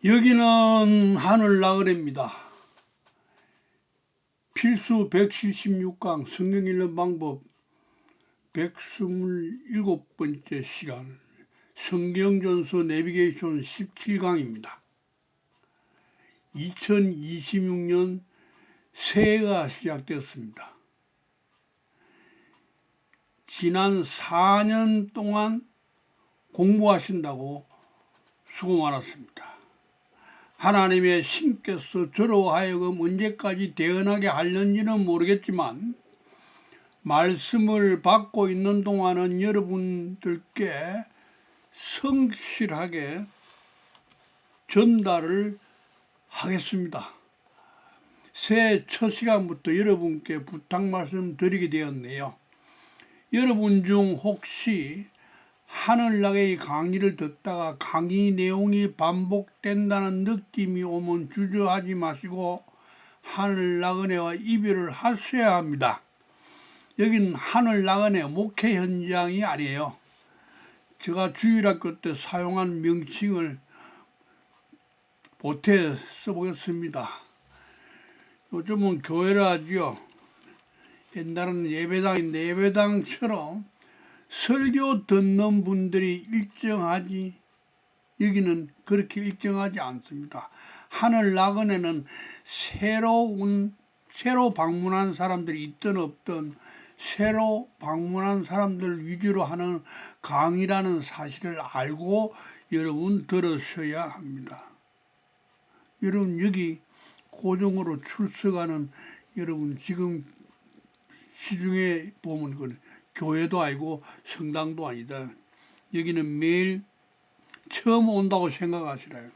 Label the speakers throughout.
Speaker 1: 여기는 하늘나그네입니다. 필수 176강 성경 읽는 방법 127번째 시간 성경전서 내비게이션 17강입니다. 2026년 새해가 시작되었습니다. 지난 4년 동안 공부하신다고 수고 많았습니다. 하나님의 신께서 저로 하여금 언제까지 대언하게 하려는지는 모르겠지만 말씀을 받고 있는 동안은 여러분들께 성실하게 전달을 하겠습니다. 새해 첫 시간부터 여러분께 부탁 말씀 드리게 되었네요. 여러분 중 혹시 하늘나그네 강의를 듣다가 강의 내용이 반복된다는 느낌이 오면 주저하지 마시고 하늘나그네와 이별을 하셔야 합니다. 여긴 하늘나그네 목회 현장이 아니에요. 제가 주일학교 때 사용한 명칭을 보태 써보겠습니다. 요즘은 교회라 하죠. 옛날에는 예배당인데 예배당처럼 설교 듣는 분들이 일정하지, 여기는 그렇게 일정하지 않습니다. 하늘나그네는 새로 방문한 사람들이 있든 없든 새로 방문한 사람들 위주로 하는 강의라는 사실을 알고 여러분 들으셔야 합니다. 여러분 여기 고정으로 출석하는 여러분 지금 시중에 보면 그 교회도 아니고 성당도 아니다. 여기는 매일 처음 온다고 생각하시라요.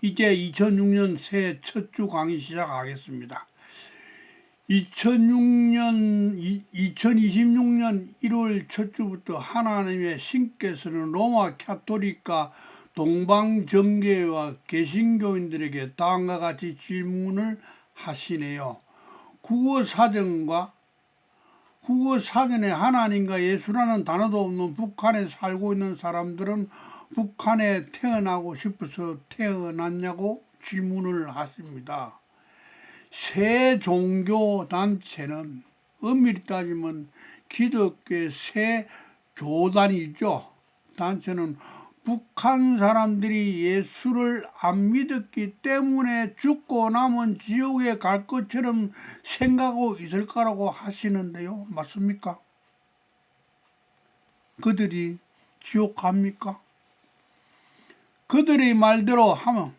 Speaker 1: 이제 2006년 새해 첫 주 강의 시작하겠습니다. 2026년 1월 첫 주부터 하나님의 신께서는 로마 카톨릭과 동방정교회와 개신교인들에게 다음과 같이 질문을 하시네요. 국어사전에 하나님과 예수라는 단어도 없는 북한에 살고 있는 사람들은 북한에 태어나고 싶어서 태어났냐고 질문을 하십니다. 새 종교단체는 엄밀히 따지면 기독교의 새 교단이죠. 단체는 북한 사람들이 예수를 안 믿었기 때문에 죽고 나면 지옥에 갈 것처럼 생각하고 있을 거라고 하시는데요. 맞습니까? 그들이 지옥 갑니까? 그들의 말대로 하면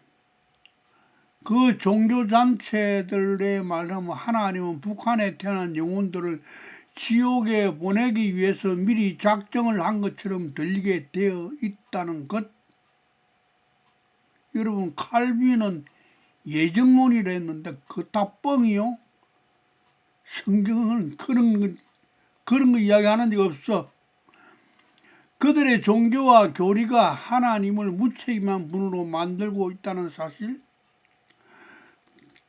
Speaker 1: 그 종교단체들의 말하면 하나님은 북한에 태어난 영혼들을 지옥에 보내기 위해서 미리 작정을 한 것처럼 들리게 되어 있다는 것. 여러분 칼빈은 예정론이라 했는데 그 다 뻥이요. 성경은 그런 거 이야기하는 적 없어. 그들의 종교와 교리가 하나님을 무책임한 분으로 만들고 있다는 사실,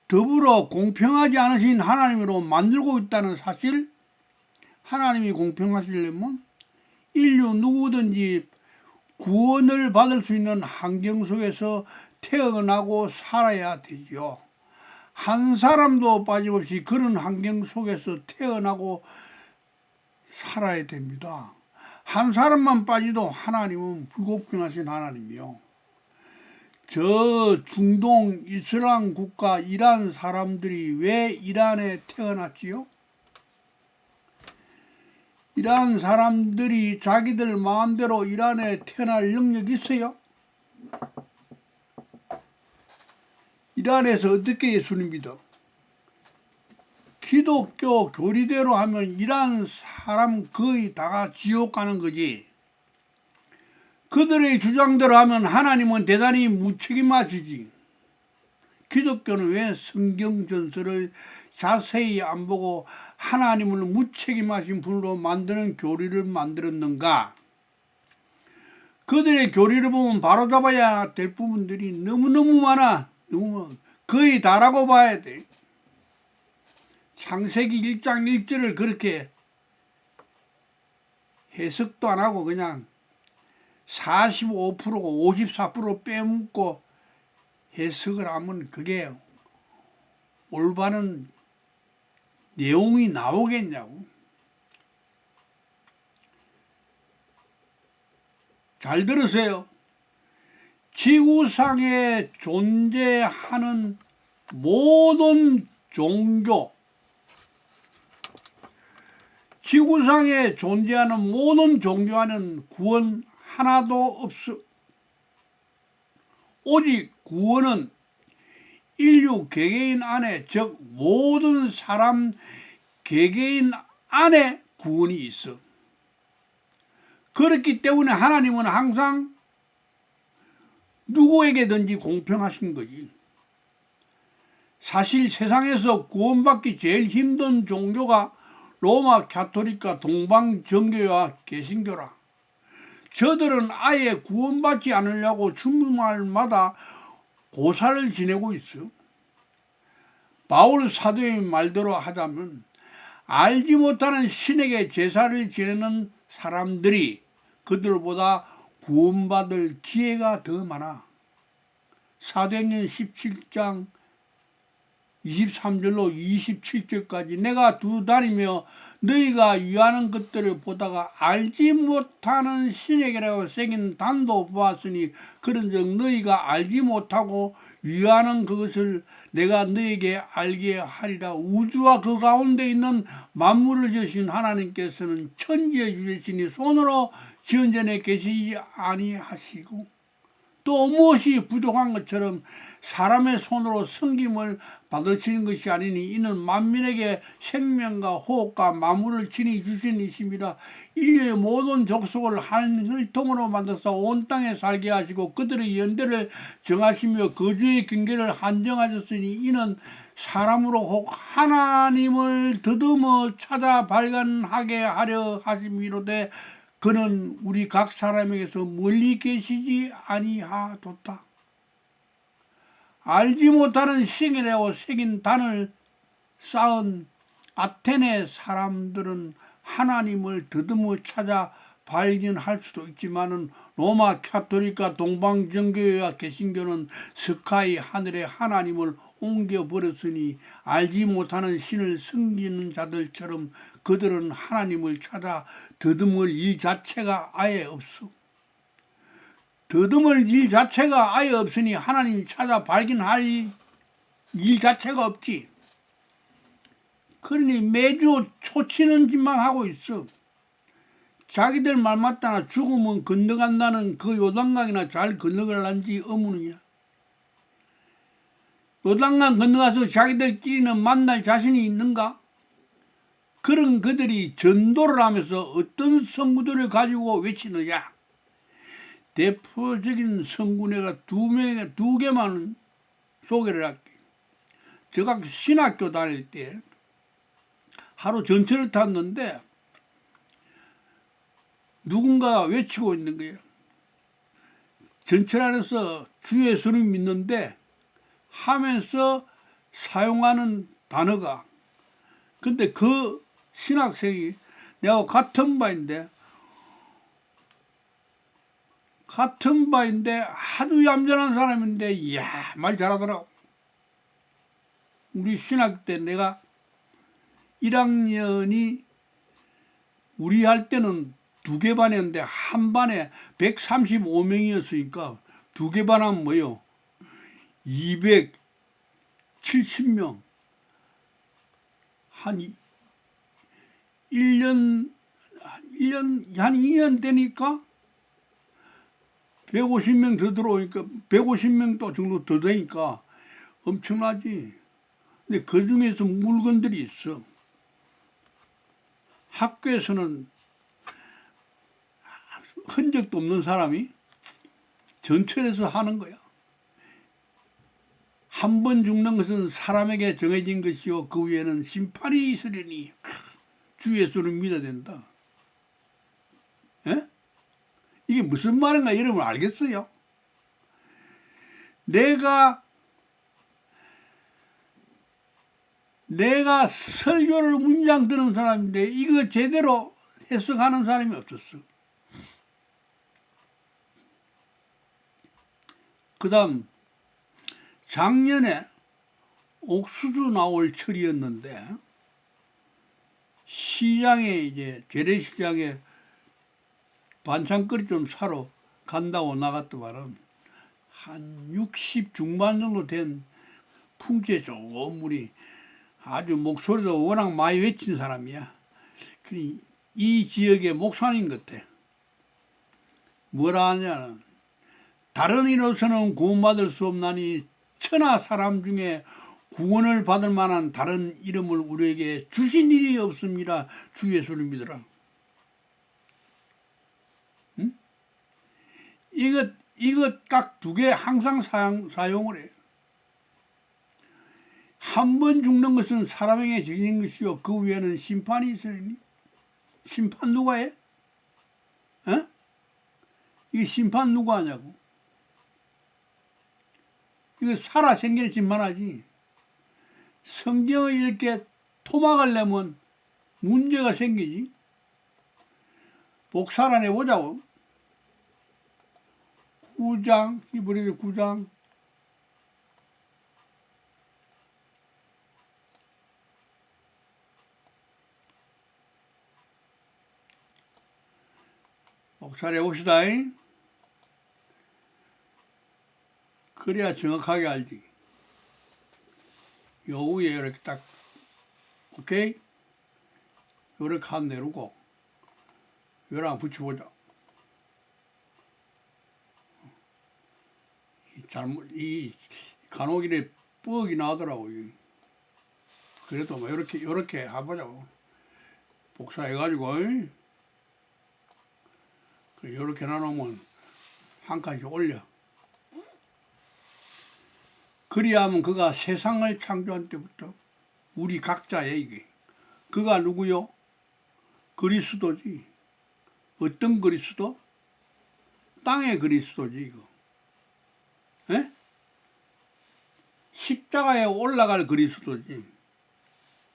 Speaker 1: 더불어 공평하지 않으신 하나님으로 만들고 있다는 사실, 하나님이 공평하시려면 인류 누구든지 구원을 받을 수 있는 환경 속에서 태어나고 살아야 되죠. 한 사람도 빠짐없이 그런 환경 속에서 태어나고 살아야 됩니다. 한 사람만 빠지도 하나님은 불공평하신 하나님이요. 저 중동 이슬람 국가 이란 사람들이 왜 이란에 태어났지요? 이란 사람들이 자기들 마음대로 이란에 태어날 능력이 있어요? 이란에서 어떻게 예수님 믿어? 기독교 교리대로 하면 이란 사람 거의 다가 지옥 가는 거지. 그들의 주장대로 하면 하나님은 대단히 무책임하시지. 기독교는 왜 성경 전설을 자세히 안 보고 하나님을 무책임하신 분으로 만드는 교리를 만들었는가? 그들의 교리를 보면 바로잡아야 될 부분들이 너무너무 많아. 거의 다라고 봐야 돼. 창세기 1장 1절을 그렇게 해석도 안 하고 그냥 45%고 54% 빼먹고 해석을 하면 그게 올바른 내용이 나오겠냐고. 잘 들으세요. 지구상에 존재하는 모든 종교, 지구상에 존재하는 모든 종교와는 구원 하나도 없어. 오직 구원은 인류 개개인 안에, 즉 모든 사람 개개인 안에 구원이 있어. 그렇기 때문에 하나님은 항상 누구에게든지 공평하신 거지. 사실 세상에서 구원받기 제일 힘든 종교가 로마 가톨릭과 동방정교와 개신교라. 저들은 아예 구원받지 않으려고 주말마다 고사를 지내고 있어. 바울 사도의 말대로 하자면 알지 못하는 신에게 제사를 지내는 사람들이 그들보다 구원받을 기회가 더 많아. 사도행전 17장 23절로 27절까지 내가 두 달이며 너희가 위하는 것들을 보다가 알지 못하는 신에게라고 새긴 단도 보았으니 그런즉 너희가 알지 못하고 위하는 그것을 내가 너희에게 알게 하리라. 우주와 그 가운데 있는 만물을 지으신 하나님께서는 천지의 주제시니 손으로 지은 전에 계시지 아니하시고 또 무엇이 부족한 것처럼 사람의 손으로 섬김을 받으시는 것이 아니니 이는 만민에게 생명과 호흡과 만물을 친히 주신 이십니다. 인류의 모든 족속을 한 혈통으로 만들어서 온 땅에 살게 하시고 그들의 연대를 정하시며 거주의 경계를 한정하셨으니 이는 사람으로 혹 하나님을 더듬어 찾아 발견하게 하려 하심이로되 그는 우리 각 사람에게서 멀리 계시지 아니하도다. 알지 못하는 신이라고 새긴 단을 쌓은 아테네 사람들은 하나님을 더듬어 찾아 발견할 수도 있지만은 로마 가톨릭과 동방정교회와 개신교는 스카이 하늘에 하나님을 옮겨버렸으니 알지 못하는 신을 섬기는 자들처럼 그들은 하나님을 찾아 더듬을 일 자체가 아예 없어. 더듬을 일 자체가 아예 없으니 하나님 찾아 발견할 일 자체가 없지. 그러니 매주 초치는 짓만 하고 있어. 자기들 말 맞다나 죽으면 건너간다는 그 요단강이나 잘 건너갈란지 의문이야. 요단강 건너가서 자기들끼리는 만날 자신이 있는가? 그런 그들이 전도를 하면서 어떤 성구들을 가지고 외치느냐? 대표적인 성구 내가 두 개만 소개를 할게. 제가 신학교 다닐 때 하루 전철을 탔는데 누군가 외치고 있는 거예요. 전철 안에서 주 예수를 믿는데 하면서 사용하는 단어가, 근데 그 신학생이 내가 같은 바인데 아주 얌전한 사람인데 이야 말 잘하더라고. 우리 신학 때 내가 1학년이 우리 할 때는 2개 반이었는데 한 반에 135명이었으니까 2개 반 하면 뭐요? 270명. 한 1년 한 2년 되니까 150명 더 들어오니까 150명 또 정도 더 되니까 엄청나지. 근데 그 중에서 물건들이 있어. 학교에서는 흔적도 없는 사람이 전철에서 하는 거야. 한 번 죽는 것은 사람에게 정해진 것이요 그 위에는 심판이 있으려니 주 예수를 믿어야 된다. 에? 이게 무슨 말인가 여러분 알겠어요? 내가 설교를 문장 듣는 사람인데 이거 제대로 해석하는 사람이 없었어. 그 다음 작년에 옥수수 나올 철이었는데 시장에 이제 재래시장에 반찬거리 좀 사러 간다고 나갔더만은 한 60 중반 정도 된 풍채 좋은 분이 아주 목소리도 워낙 많이 외친 사람이야. 이 지역의 목사님 같아. 뭐라 하냐는 다른 이로서는 구원받을 수 없나니 천하 사람 중에 구원을 받을 만한 다른 이름을 우리에게 주신 일이 없습니다. 주 예수를 믿으라. 응? 이것 딱 두 개 항상 사용을 해. 한 번 죽는 것은 사람에게 정해진 것이요 그 위에는 심판이 있으니. 심판 누가 해? 어? 이게 심판 누가 하냐고. 이거 살아 생기는 심판하지. 성경을 이렇게 토막을 내면 문제가 생기지. 복사를 해보자고. 9장, 히브리서 9장. 복사를 해봅시다. 그래야 정확하게 알지. 요 위에 이렇게 딱, 오케이? 요렇게 한 내려고, 요랑 붙여보자. 이 간혹 이래 뻑이 나더라고. 그래도 뭐 요렇게 해보자고. 복사해가지고, 요렇게 나누면 한 칸씩 올려. 그리하면 그가 세상을 창조한 때부터 우리 각자의 이게. 그가 누구요? 그리스도지. 어떤 그리스도? 땅의 그리스도지 이거. 에? 십자가에 올라갈 그리스도지.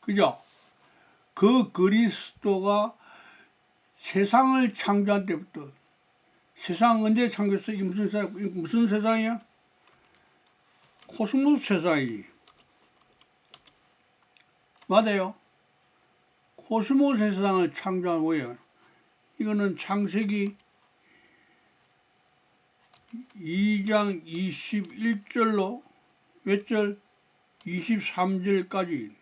Speaker 1: 그죠? 그 그리스도가 세상을 창조한 때부터 세상 언제 창조했어? 이게 무슨 세상이야? 코스모스 세상이지. 맞아요. 코스모스 세상을 창조한 거예요. 이거는 창세기 2장 21절로 몇 절? 23절까지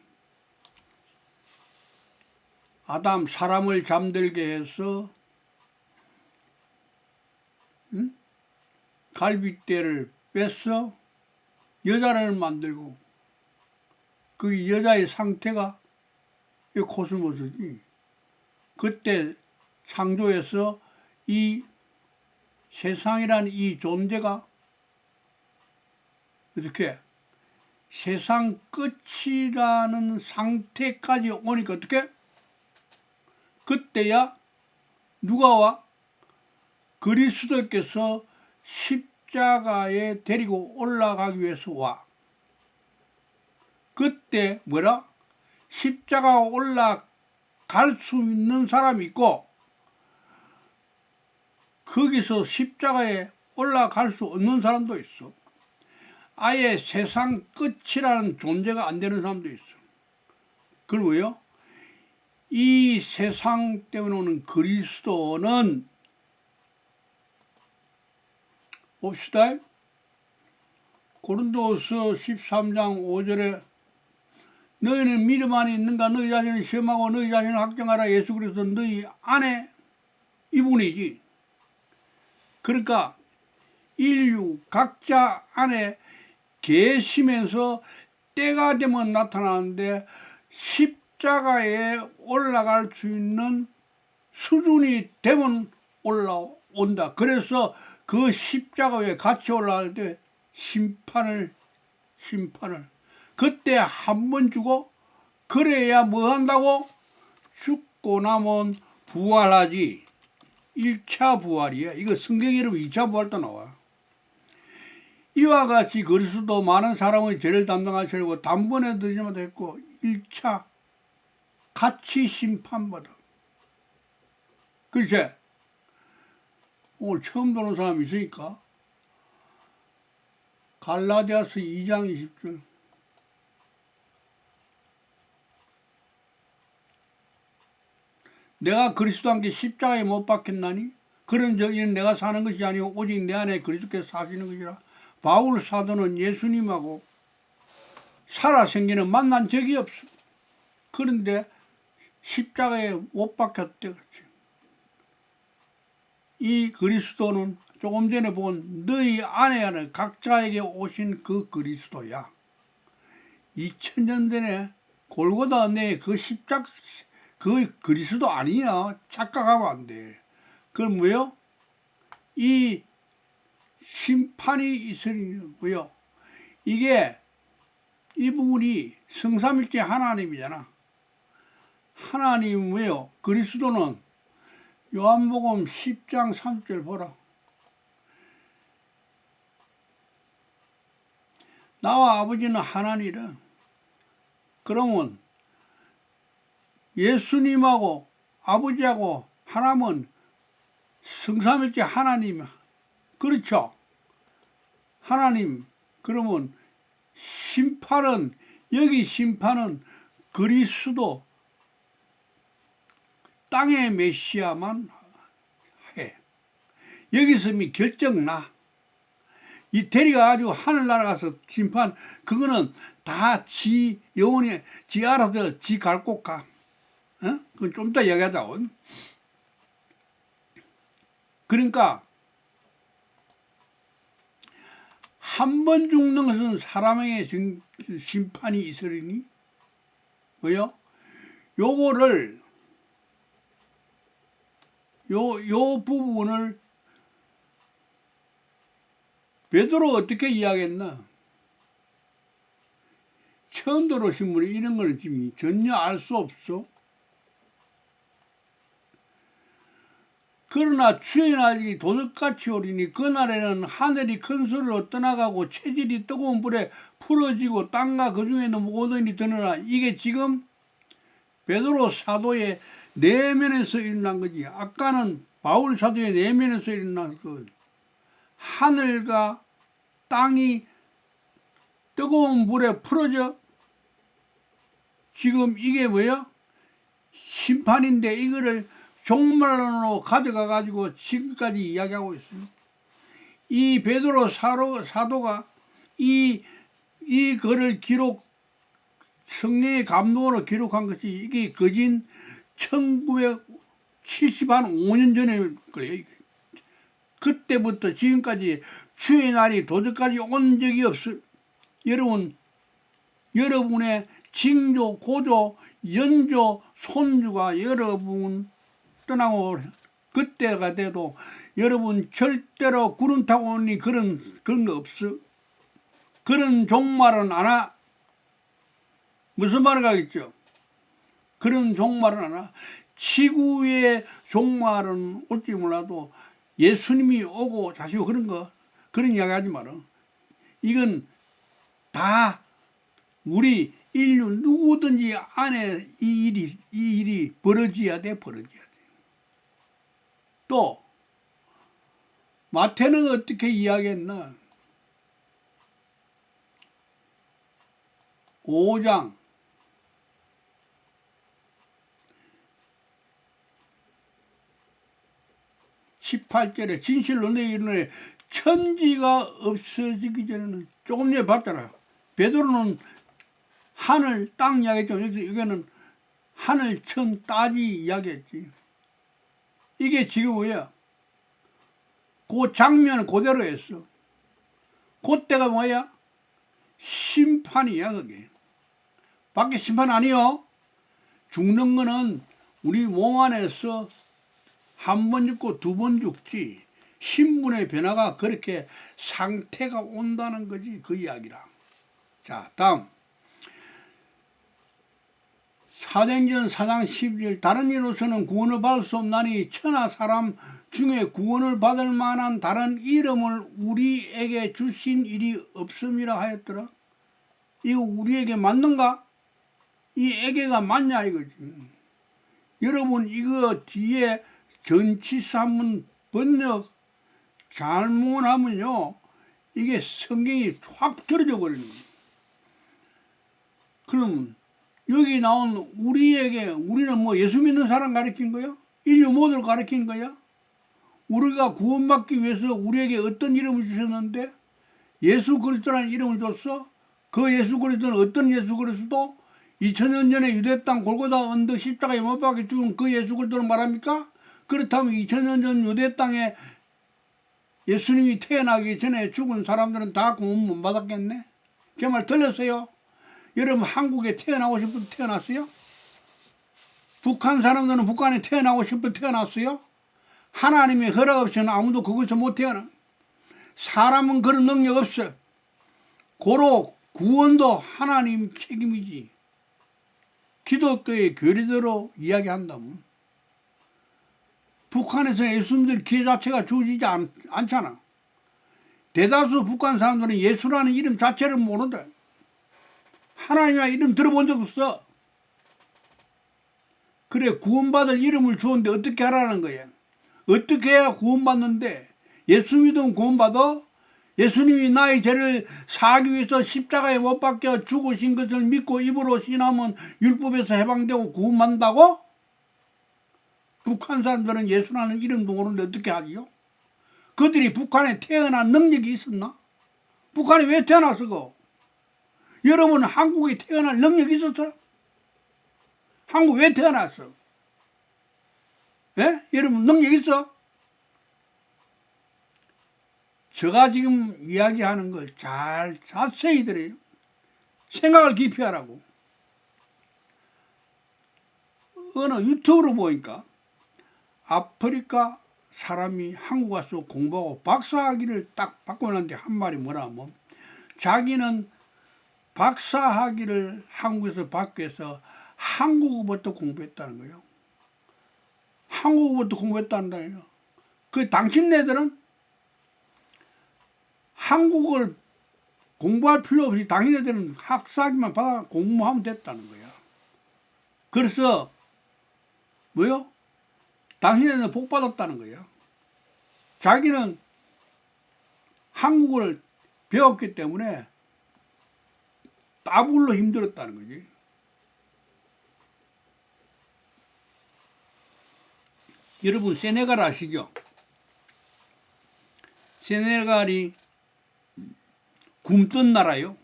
Speaker 1: 아담 사람을 잠들게 해서 갈빗대를 뺏어 여자를 만들고 그 여자의 상태가 이 코스모스지. 그때 창조해서 이 세상이라는 이 존재가 어떻게 세상 끝이라는 상태까지 오니까 어떻게? 그때야 누가 와? 그리스도께서 십자가에 데리고 올라가기 위해서 와. 그때 뭐라? 십자가 올라갈 수 있는 사람이 있고 거기서 십자가에 올라갈 수 없는 사람도 있어. 아예 세상 끝이라는 존재가 안 되는 사람도 있어. 그리고요, 이 세상 때문에 오는 그리스도는 봅시다. 고린도서 13장 5절에 너희는 믿음 안에 있는가? 너희 자신을 시험하고 너희 자신을 확정하라. 예수 그리스도 너희 안에 이분이지. 그러니까 인류 각자 안에 계시면서 때가 되면 나타나는데 십자가에 올라갈 수 있는 수준이 되면 올라온다. 그래서 그 십자가 위에 같이 올라갈 때 심판을 그때 한 번 주고 그래야 뭐 한다고? 죽고 나면 부활하지. 1차 부활이야. 이거 성경 이름 2차 부활도 나와. 이와 같이 그리스도 많은 사람의 죄를 담당하시려고 단번에 드지 못했고 1차 같이 심판받아. 그렇지? 오늘 처음 보는 사람 있으니까 갈라디아서 2장 20절. 내가 그리스도와 함께 십자가에 못 박혔나니 그런 저기는 내가 사는 것이 아니고 오직 내 안에 그리스도께서 사시는 것이라. 바울 사도는 예수님하고 살아생기는 만난 적이 없어. 그런데 십자가에 못 박혔대. 이 그리스도는 조금 전에 본 너희 안에 각자에게 오신 그 그리스도야. 2000년 전에 골고다 내 그 십자가 그 그리스도 아니야. 착각하면 안 돼. 그럼 뭐요? 이 심판이 있으니 뭐요? 이게 이 부분이 성삼일체 하나님이잖아. 하나님 뭐요? 그리스도는 요한복음 10장 3절 보라. 나와 아버지는 하나니라. 그러면 예수님하고 아버지하고 하나님은 성삼일체 하나님이야. 그렇죠? 하나님. 그러면 심판은 여기 심판은 그리스도 땅의 메시아만 해. 여기서 미 결정나. 이 데려가가지고 하늘나라 가서 심판, 그거는 다 지 영혼이 지 알아서 지 갈 곳 가. 어? 그건 좀 이따 이야기하자. 그러니까 한 번 죽는 것은 사람에게 심판이 있으리니 뭐요? 요거를 요 부분을 베드로 어떻게 이야기했나? 처음 들어오신 분이 이런 걸 지금 전혀 알 수 없어. 그러나 주의 날이 도둑같이 오리니 그날에는 하늘이 큰 소리로 떠나가고 체질이 뜨거운 불에 풀어지고 땅과 그 중에 있는 모든 일이 드러나. 이게 지금 베드로 사도의 내면에서 일어난 거지. 아까는 바울 사도의 내면에서 일어난 그 하늘과 땅이 뜨거운 불에 풀어져. 지금 이게 뭐야? 심판인데 이거를 종말론으로 가져가 가지고 지금까지 이야기하고 있어요. 이 베드로 사도가 이 글을 성령의 감동으로 기록한 것이 이게 거진 1975년 전에 그래요. 그때부터 지금까지 주의 날이 도저까지 온 적이 없어요. 여러분의 징조, 고조, 연조, 손주가 여러분 떠나고 그때가 돼도 여러분 절대로 구름 타고 오니 그런 거 없어. 그런 종말은 안 와. 무슨 말을 하겠죠? 그런 종말은 안 와. 지구의 종말은 올지 몰라도 예수님이 오고 자시고 그런 이야기 하지 마라. 이건 다 우리 인류 누구든지 안에 이 일이 벌어져야 돼. 또 마태는 어떻게 이야기했나? 5장 18절에 진실로 너희 이르노니 천지가 없어지기 전에는 조금 전에 봤잖아요. 베드로는 하늘 땅 이야기했죠. 여기는 하늘 천 따지 이야기했지. 이게 지금 뭐야? 그 장면 그대로 했어. 그때가 뭐야? 심판이야. 그게 밖에 심판 아니요. 죽는 거는 우리 몸 안에서 한 번 죽고 두 번 죽지. 신분의 변화가 그렇게 상태가 온다는 거지. 그 이야기라. 자, 다음 사도행전 4장 12절 다른 이로서는 구원을 받을 수 없나니 천하 사람 중에 구원을 받을 만한 다른 이름을 우리에게 주신 일이 없음이라 하였더라. 이거 우리에게 맞는가? 이 에게가 맞냐 이거지. 여러분 이거 뒤에 전치사 한번 번역 잘못하면요 이게 성경이 확 들어져 버리는 거예요. 그럼 여기 나온 우리는 뭐 예수 믿는 사람 가르친 거야? 인류 모두를 가르친 거야? 우리가 구원받기 위해서 우리에게 어떤 이름을 주셨는데 예수 그리스도라는 이름을 줬어? 그 예수 그리스도는 어떤 예수 그리스도? 2000년 전에 유대 땅 골고다 언덕 십자가에 못 박혀 죽은 그 예수 그리스도를 말합니까? 그렇다면 2000년 전 유대 땅에 예수님이 태어나기 전에 죽은 사람들은 다 구원 못 받았겠네? 제 말 들렸어요? 여러분 한국에 태어나고 싶어서 태어났어요? 북한 사람들은 북한에 태어나고 싶어서 태어났어요? 하나님의 허락 없이는 아무도 그곳에서 못 태어나. 사람은 그런 능력 없어. 고로 구원도 하나님 책임이지. 기독교의 교리대로 이야기한다면 북한에서 예수님들 기 자체가 주어지지 않잖아. 대다수 북한 사람들은 예수라는 이름 자체를 모른다. 하나님의 이름 들어본 적 없어. 그래 구원받을 이름을 주었는데 어떻게 하라는 거야. 어떻게 해야 구원받는데 예수 믿으면 구원받아? 예수님이 나의 죄를 사하기 위해서 십자가에 못 박혀 죽으신 것을 믿고 입으로 신하면 율법에서 해방되고 구원받는다고? 북한 사람들은 예수라는 이름도 모르는데 어떻게 하지요? 그들이 북한에 태어난 능력이 있었나? 북한에 왜 태어났어? 그? 여러분 한국에 태어날 능력이 있었어? 한국 왜 태어났어? 예? 여러분 능력 있어? 제가 지금 이야기하는 걸 잘 자세히 들어요. 생각을 깊이 하라고. 어느 유튜브로 보니까 아프리카 사람이 한국 와서 공부하고 박사학위를 딱 받고 났는데 한 말이 뭐라 하면 자기는 박사학위를 한국에서 받기 위해서 한국어부터 공부했다는 거예요. 한국어부터 공부했다는 거예요. 그 당신네들은 한국어를 공부할 필요 없이 당신네들은 학사학위만 받아 공부하면 됐다는 거야. 그래서 뭐요? 당신네는 복 받았다는 거야. 자기는 한국어를 배웠기 때문에 따블로 힘들었다는 거지. 여러분 세네갈 아시죠? 세네갈이 굶뜬 나라요.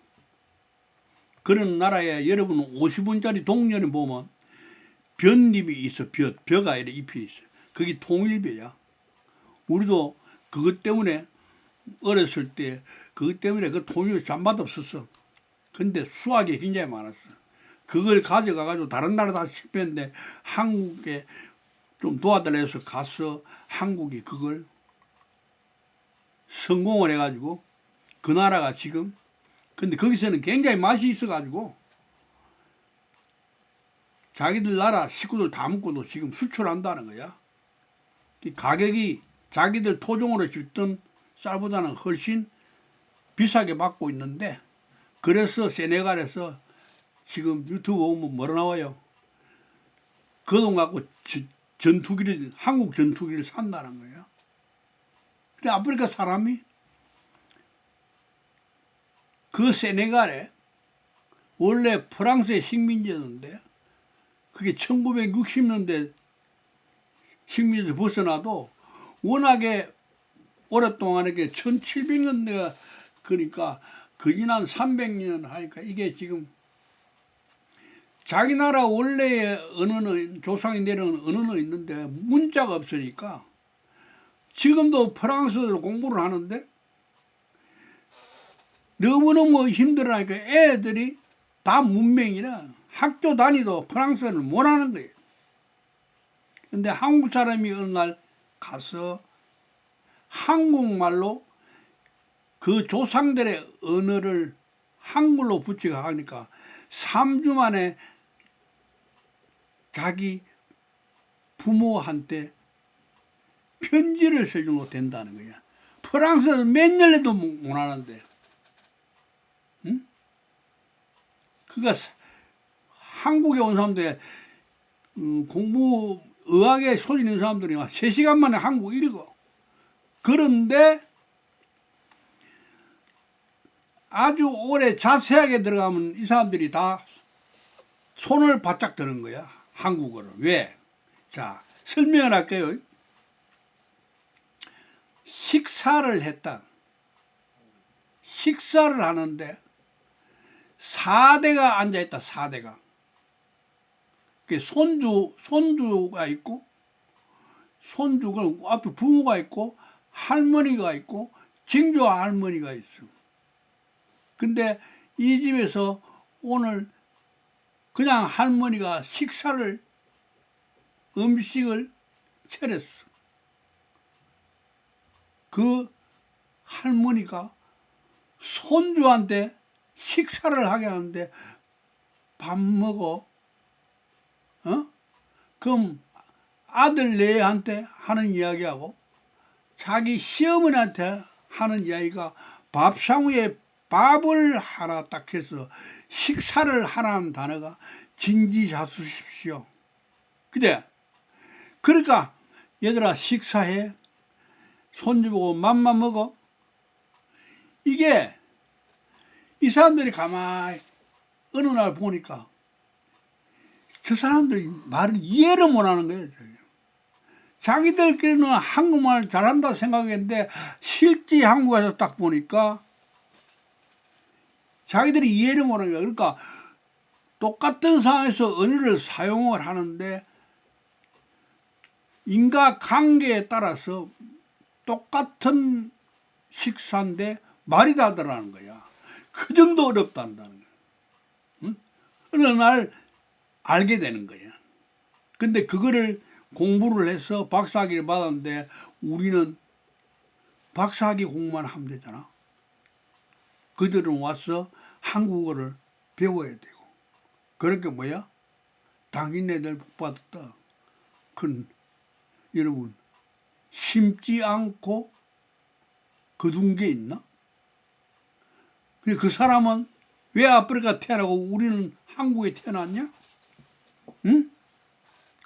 Speaker 1: 그런 나라에 여러분 50원짜리 동전을 보면 볏잎이 있어. 벼가 이렇게 잎이 있어. 그게 통일벼야. 우리도 그것 때문에 어렸을 때 그것 때문에 그 통일벼 잠맛 없었어. 근데 수확이 굉장히 많았어. 그걸 가져가가지고 다른 나라 다 실패했는데 한국에 좀 도와달라 해서 가서 한국이 그걸 성공을 해가지고 그 나라가 지금 근데 거기서는 굉장히 맛이 있어가지고 자기들 나라 식구들 다 먹고도 지금 수출한다는 거야. 가격이 자기들 토종으로 짓던 쌀보다는 훨씬 비싸게 받고 있는데 그래서 세네갈에서 지금 유튜브 보면 뭐라 나와요? 그 돈 갖고 전투기를 한국 전투기를 산다는 거야. 근데 아프리카 사람이 그 세네갈에 원래 프랑스의 식민지였는데 그게 1960년대 식민지에서 벗어나도 워낙에 오랫동안 이렇게 1700년대가 그러니까 거진 한 300년 하니까 이게 지금 자기 나라 원래의 언어는 조상이 내려온 언어는 있는데 문자가 없으니까 지금도 프랑스어를 공부를 하는데 너무너무 힘들어하니까 애들이 다 문맹이라 학교 다니도 프랑스어를 못하는 거예요. 근데 한국 사람이 어느 날 가서 한국말로 그 조상들의 언어를 한글로 붙이고 하니까 3주 만에 자기 부모한테 편지를 써주고 된다는 거야. 프랑스는 몇 년에도 못하는데. 응? 그러니까 한국에 온 사람들 공부 의학에 소질 있는 사람들이 3시간 만에 한국 읽어. 그런데 아주 오래 자세하게 들어가면 이 사람들이 다 손을 바짝 드는 거야. 한국어를. 왜? 자, 설명을 할게요. 식사를 했다. 식사를 하는데 4대가 앉아있다. 4대가. 손주가 있고, 손주가 앞에 부모가 있고, 할머니가 있고, 증조 할머니가 있어. 근데 이 집에서 오늘 그냥 할머니가 음식을 차렸어. 그 할머니가 손주한테 식사를 하게 하는데 밥 먹어? 그럼 아들 내한테 하는 이야기하고 자기 시어머니한테 하는 이야기가 밥상 위에 밥을 하나 딱 해서 식사를 하라는 단어가 진지자수십시오. 그래? 그러니까 얘들아 식사해. 손주 보고 맘만 먹어. 이게 이 사람들이 가만히 어느 날 보니까 저 사람들이 말을 이해를 못하는 거예요. 자기들끼리는 한국말 잘한다 생각했는데 실제 한국에서 딱 보니까 자기들이 이해를 못하는 거예요. 그러니까 똑같은 상황에서 언어를 사용을 하는데 인과관계에 따라서 똑같은 식사인데 말이 다르다는 거야. 그 정도 어렵다는 거야. 응? 어느 날 알게 되는 거야. 근데 그거를 공부를 해서 박사학위를 받았는데 우리는 박사학위 공부만 하면 되잖아. 그들은 와서 한국어를 배워야 되고. 그러니까 뭐야? 당신네들 복 받았다. 여러분 심지 않고 거둔 게 있나? 근데 그 사람은 왜 아프리카 태어나고 우리는 한국에 태어났냐? 응?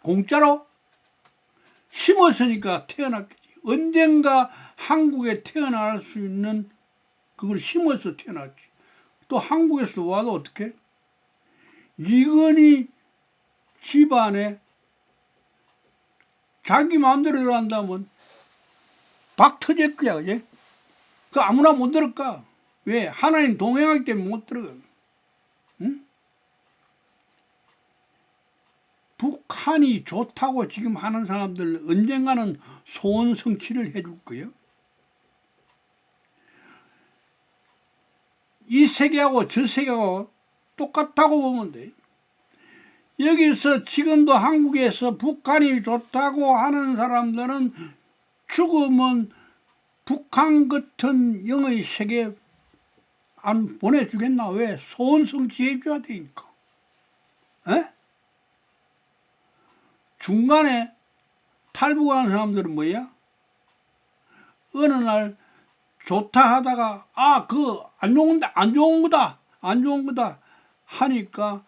Speaker 1: 공짜로? 심었으니까 태어났겠지. 언젠가 한국에 태어날 수 있는 그걸 심어서 태어났지. 또 한국에서 와도 어떻게? 이건희 집안에 자기 마음대로 한다면 박 터질 거야, 그지? 그 아무나 못 들을까? 왜? 하나님 동행하기 때문에 못 들어가. 응? 북한이 좋다고 지금 하는 사람들 언젠가는 소원 성취를 해줄 거예요. 이 세계하고 저 세계하고 똑같다고 보면 돼. 여기서 지금도 한국에서 북한이 좋다고 하는 사람들은 죽으면 북한 같은 영의 세계 안 보내주겠나? 왜? 소원 성취해 줘야 되니까. 에? 중간에 탈북하는 사람들은 뭐야? 어느 날 좋다 하다가 그거 안 좋은 거다 하니까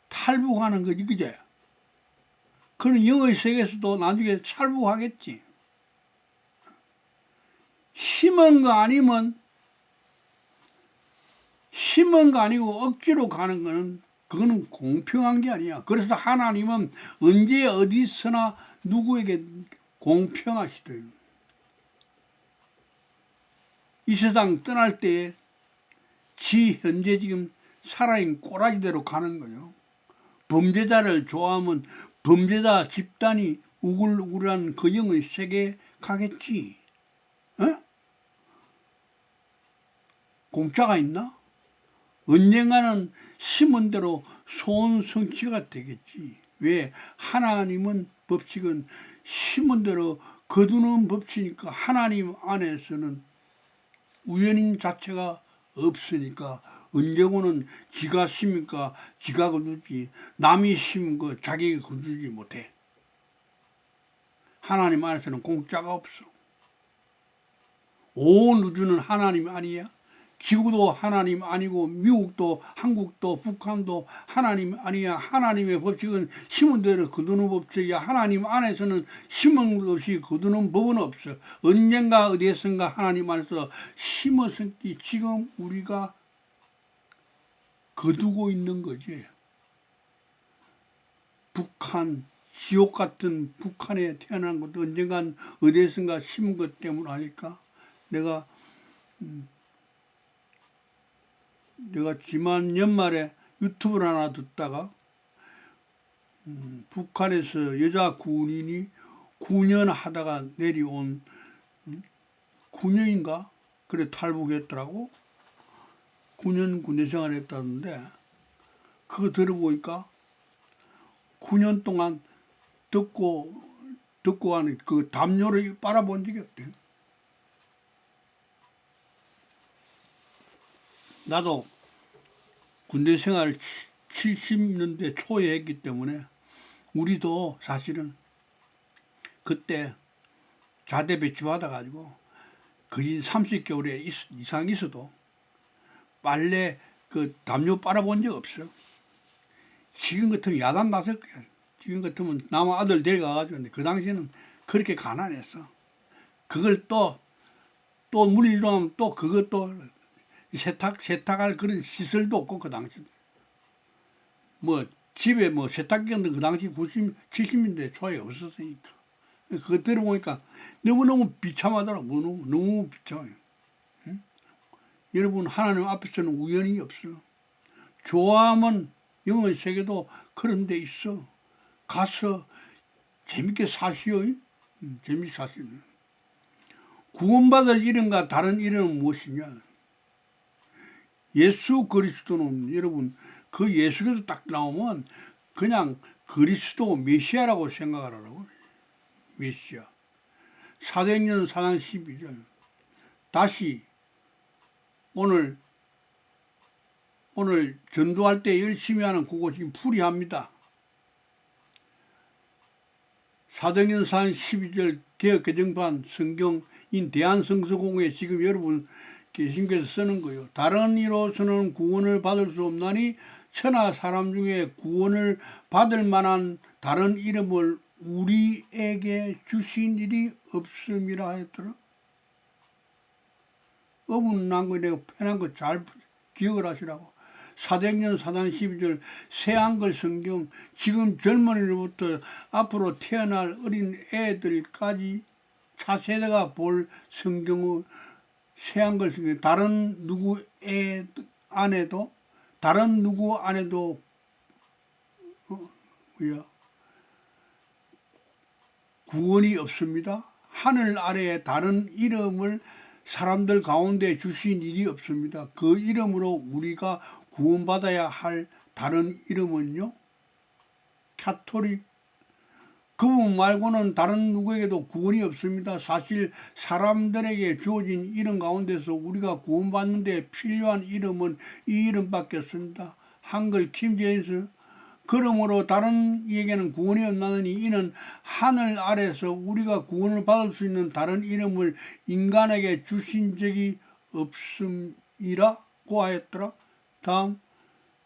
Speaker 1: 탈북하는 거지, 그제? 그는 영의 세계에서도 나중에 탈북하겠지. 심은 거 아니고 억지로 가는 거는 그거는 공평한 게 아니야. 그래서 하나님은 언제 어디서나 누구에게 공평하시대요. 이 세상 떠날 때에 현재 지금 살아있는 꼬라지대로 가는 거예요. 범죄자를 좋아하면 범죄자 집단이 우글우글한 그 영의 세계에 가겠지. 어? 공짜가 있나? 언젠가는 심은 대로 소원 성취가 되겠지. 왜? 하나님은 법칙은 심은 대로 거두는 법칙이니까 하나님 안에서는 우연인 자체가 없으니까 언제고는 지가 심으니까 지가 거두지 남이 심은 거 자기가 거두지 못해. 하나님 안에서는 공짜가 없어. 온 우주는 하나님 아니야? 지구도 하나님 아니고 미국도 한국도 북한도 하나님 아니야. 하나님의 법칙은 심은 대로 거두는 법칙이야. 하나님 안에서는 심은 것 없이 거두는 법은 없어. 언젠가 어디에선가 하나님 안에서 심었으니 지금 우리가 거두고 있는 거지. 북한, 지옥 같은 북한에 태어난 것도 언젠간 어디에선가 심은 것 때문 아닐까? 내가 지난 연말에 유튜브를 하나 듣다가 북한에서 여자 군인이 9년 하다가 내려온 9년인가? 그래 탈북했더라고. 9년 군대 생활했다는데 그거 들어보니까 9년 동안 듣고 하는 그 담요를 빨아본 적이 없대. 나도 군대 생활 70년대 초에 했기 때문에 우리도 사실은 그때 자대 배치 받아가지고 거의 30개월에 이상 있어도 빨래 그 담요 빨아본 적 없어. 지금 같으면 야단 났을 거야. 지금 같으면 남아 아들 데려가가지고 그 당시에는 그렇게 가난했어. 그걸 또 물리하면 또 그것도 세탁할 그런 시설도 없고 그 당시 뭐 집에 뭐 세탁기는 그 당시 90, 70년대 초에 없었으니까 그거 들어보니까 너무너무 비참하더라고. 너무 비참해요. 응? 여러분 하나님 앞에서는 우연이 없어. 좋아하면 영의 세계도 그런 데 있어. 가서 재밌게 사시오. 재밌게 사시오. 구원받을 이름과 다른 이름은 무엇이냐? 예수 그리스도는 여러분 그 예수께서 딱 나오면 그냥 그리스도 메시아라고 생각하라고. 메시아. 사도행전 4장 12절. 다시 오늘 전도할 때 열심히 하는 그거 지금 풀이합니다. 사도행전 4장 12절 개혁개정판 성경인 대한성서공회 지금 여러분 계신께서 쓰는 거예요. 다른 이로서는 구원을 받을 수 없나니 천하 사람 중에 구원을 받을 만한 다른 이름을 우리에게 주신 일이 없음이라 했더라. 어문난 거 내가 편한 거 잘 기억을 하시라고. 사도행전 4장 12절 새한글 성경 지금 젊은이로부터 앞으로 태어날 어린 애들까지 차세대가 볼 성경의 새한글 성경 다른 누구 안에도 구원이 없습니다. 하늘 아래에 다른 이름을 사람들 가운데 주신 일이 없습니다. 그 이름으로 우리가 구원받아야 할 다른 이름은요, 카톨릭. 그분 말고는 다른 누구에게도 구원이 없습니다. 사실 사람들에게 주어진 이름 가운데서 우리가 구원받는 데 필요한 이름은 이 이름밖에 없습니다. 한글 킹제임스. 그러므로 다른 이에게는 구원이 없나니 이는 하늘 아래서 우리가 구원을 받을 수 있는 다른 이름을 인간에게 주신 적이 없음이라고 하였더라. 다음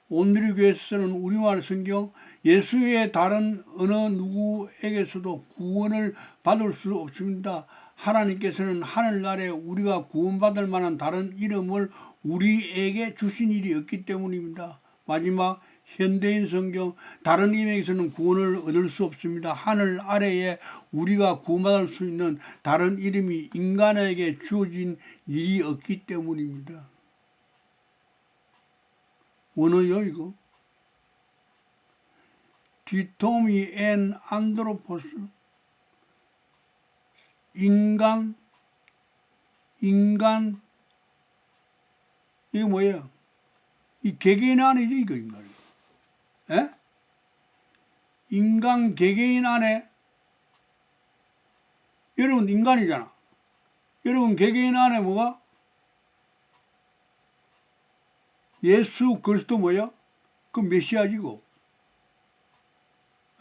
Speaker 1: 온누리교회에서는 우리말 성경 예수 외에 다른 어느 누구에게서도 구원을 받을 수 없습니다. 하나님께서는 하늘나라에 우리가 구원받을 만한 다른 이름을 우리에게 주신 일이 없기 때문입니다. 마지막 현대인 성경 다른 이름에서는 구원을 얻을 수 없습니다. 하늘 아래에 우리가 구원받을 수 있는 다른 이름이 인간에게 주어진 일이 없기 때문입니다. 원어요 이거? 디토미 앤 안드로포스 인간 이게 뭐예요? 이 개개인 아니죠 이거 인간이. 에? 인간 개개인 안에 여러분 인간이잖아. 여러분 개개인 안에 뭐가? 예수 그리스도 뭐야? 그 메시아지고.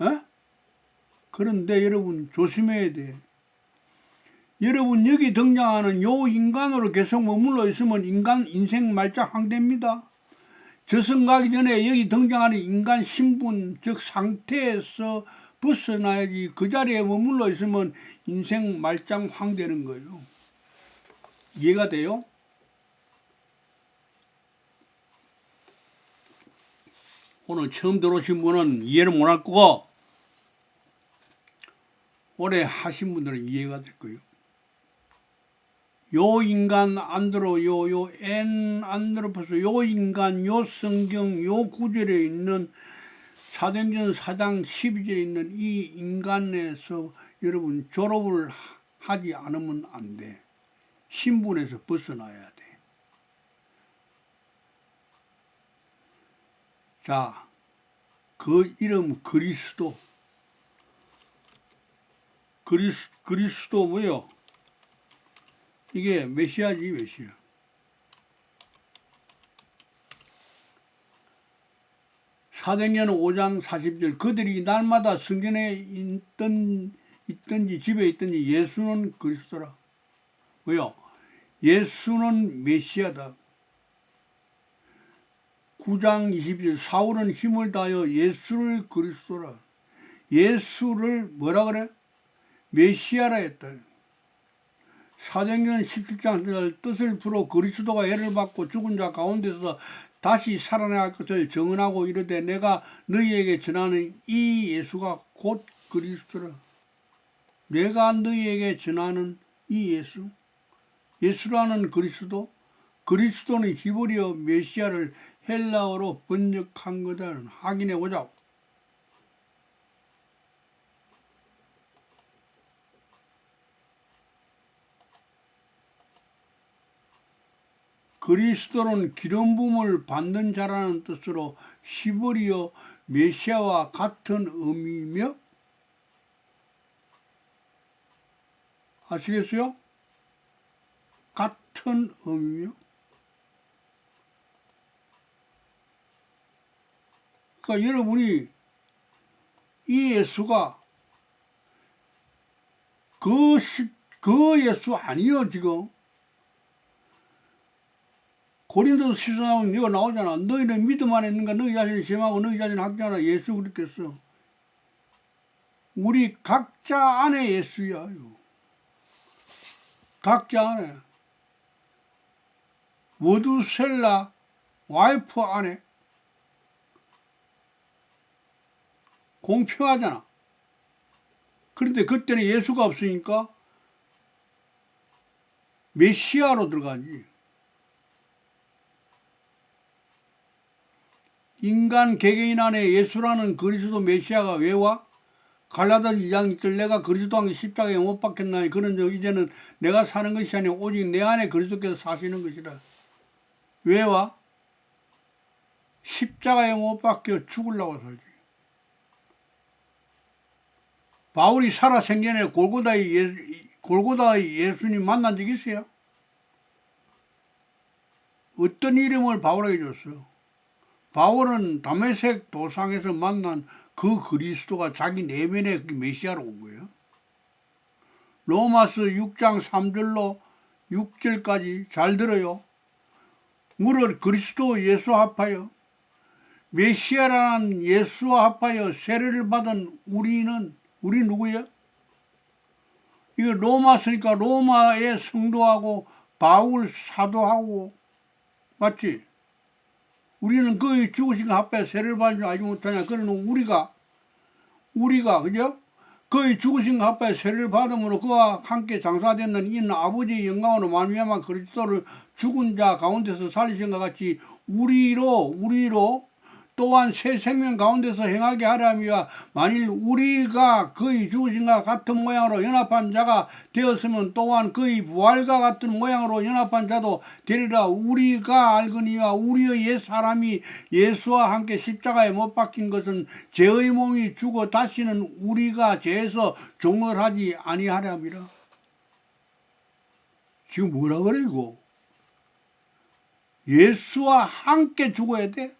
Speaker 1: 에? 그런데 여러분 조심해야 돼. 여러분 여기 등장하는 요 인간으로 계속 머물러 있으면 인생 말짝 황됩니다. 저승 가기 전에 여기 등장하는 인간 신분, 즉 상태에서 벗어나야지. 그 자리에 머물러 있으면 인생 말짱 황되는 거예요. 이해가 돼요? 오늘 처음 들어오신 분은 이해를 못할 거고, 오래 하신 분들은 이해가 될 거예요. 요 인간 안드로 요 N 안드로퍼스 요 인간 요 성경 요 구절에 있는 사도행전 4장 12절에 있는 이 인간에서 여러분 졸업을 하지 않으면 안 돼. 신분에서 벗어나야 돼. 자, 그 이름 그리스도. 그리스도 뭐요? 이게 메시아지, 메시아. 사도행전 5장 40절 그들이 날마다 성전에 있든지 집에 있든지 예수는 그리스도라. 뭐요? 예수는 메시아다. 9장 20절 사울은 힘을 다하여 예수를 그리스도라. 예수를 뭐라 그래? 메시아라 했다. 사도행전 17장 뜻을 풀어 그리스도가 해를 받고 죽은 자 가운데서 다시 살아날 것을 증언하고 이르되 내가 너희에게 전하는 이 예수가 곧 그리스도라. 내가 너희에게 전하는 이 예수, 예수라는 그리스도, 그리스도는 히브리어 메시아를 헬라어로 번역한 거다. 확인해 보자고. 그리스도는 기름 부음을 받는 자라는 뜻으로 히브리어 메시아와 같은 의미며, 아시겠어요? 같은 의미며. 그러니까 여러분이 이 예수가 그 예수 아니요. 지금 고린도서 14장 이거 나오잖아. 너희는 믿음 안에 있는가? 너희 자신을 시험하고 너희 자신을 학자라. 예수 그렇게 써. 우리 각자 안에 예수야. 각자 안에. 워두셀라 와이프 안에. 공평하잖아. 그런데 그때는 예수가 없으니까 메시아로 들어가지. 인간 개개인 안에 예수라는 그리스도 메시아가 왜 와? 갈라디아서 2장 1절 내가 그리스도 한 십자가에 못 박혔나니 그런 적 이제는 내가 사는 것이 아니라 오직 내 안에 그리스도께서 사시는 것이라. 왜 와? 십자가에 못 박혀 죽으려고 살지. 바울이 살아 생전에 골고다의 예수님 만난 적 있어요? 어떤 이름을 바울에게 줬어요? 바울은 다메섹 도상에서 만난 그 그리스도가 자기 내면의 그 메시아로 온 거예요. 로마서 6장 3절로 6절까지 잘 들어요. 무릇 그리스도 예수와 합하여 메시아라는 예수와 합하여 세례를 받은 우리 누구예요? 이거 로마서니까 로마의 성도하고 바울 사도하고 맞지? 우리는 그의 죽으신 합하여 세례를 받은 줄 알지 못하냐? 그러는 우리가 그죠? 그의 죽으신 합하여 세례를 받음으로 그와 함께 장사되는 이는 아버지의 영광으로 말미암아 그리스도를 죽은 자 가운데서 살리신 것 같이 우리로 또한 새 생명 가운데서 행하게 하려 함이라. 만일 우리가 그의 죽으신과 같은 모양으로 연합한 자가 되었으면 또한 그의 부활과 같은 모양으로 연합한 자도 되리라. 우리가 알거니와 우리의 옛 사람이 예수와 함께 십자가에 못 박힌 것은 죄의 몸이 죽어 다시는 우리가 죄에서 종을 하지 아니하려 함이라. 지금 뭐라 그래 이거? 예수와 함께 죽어야 돼?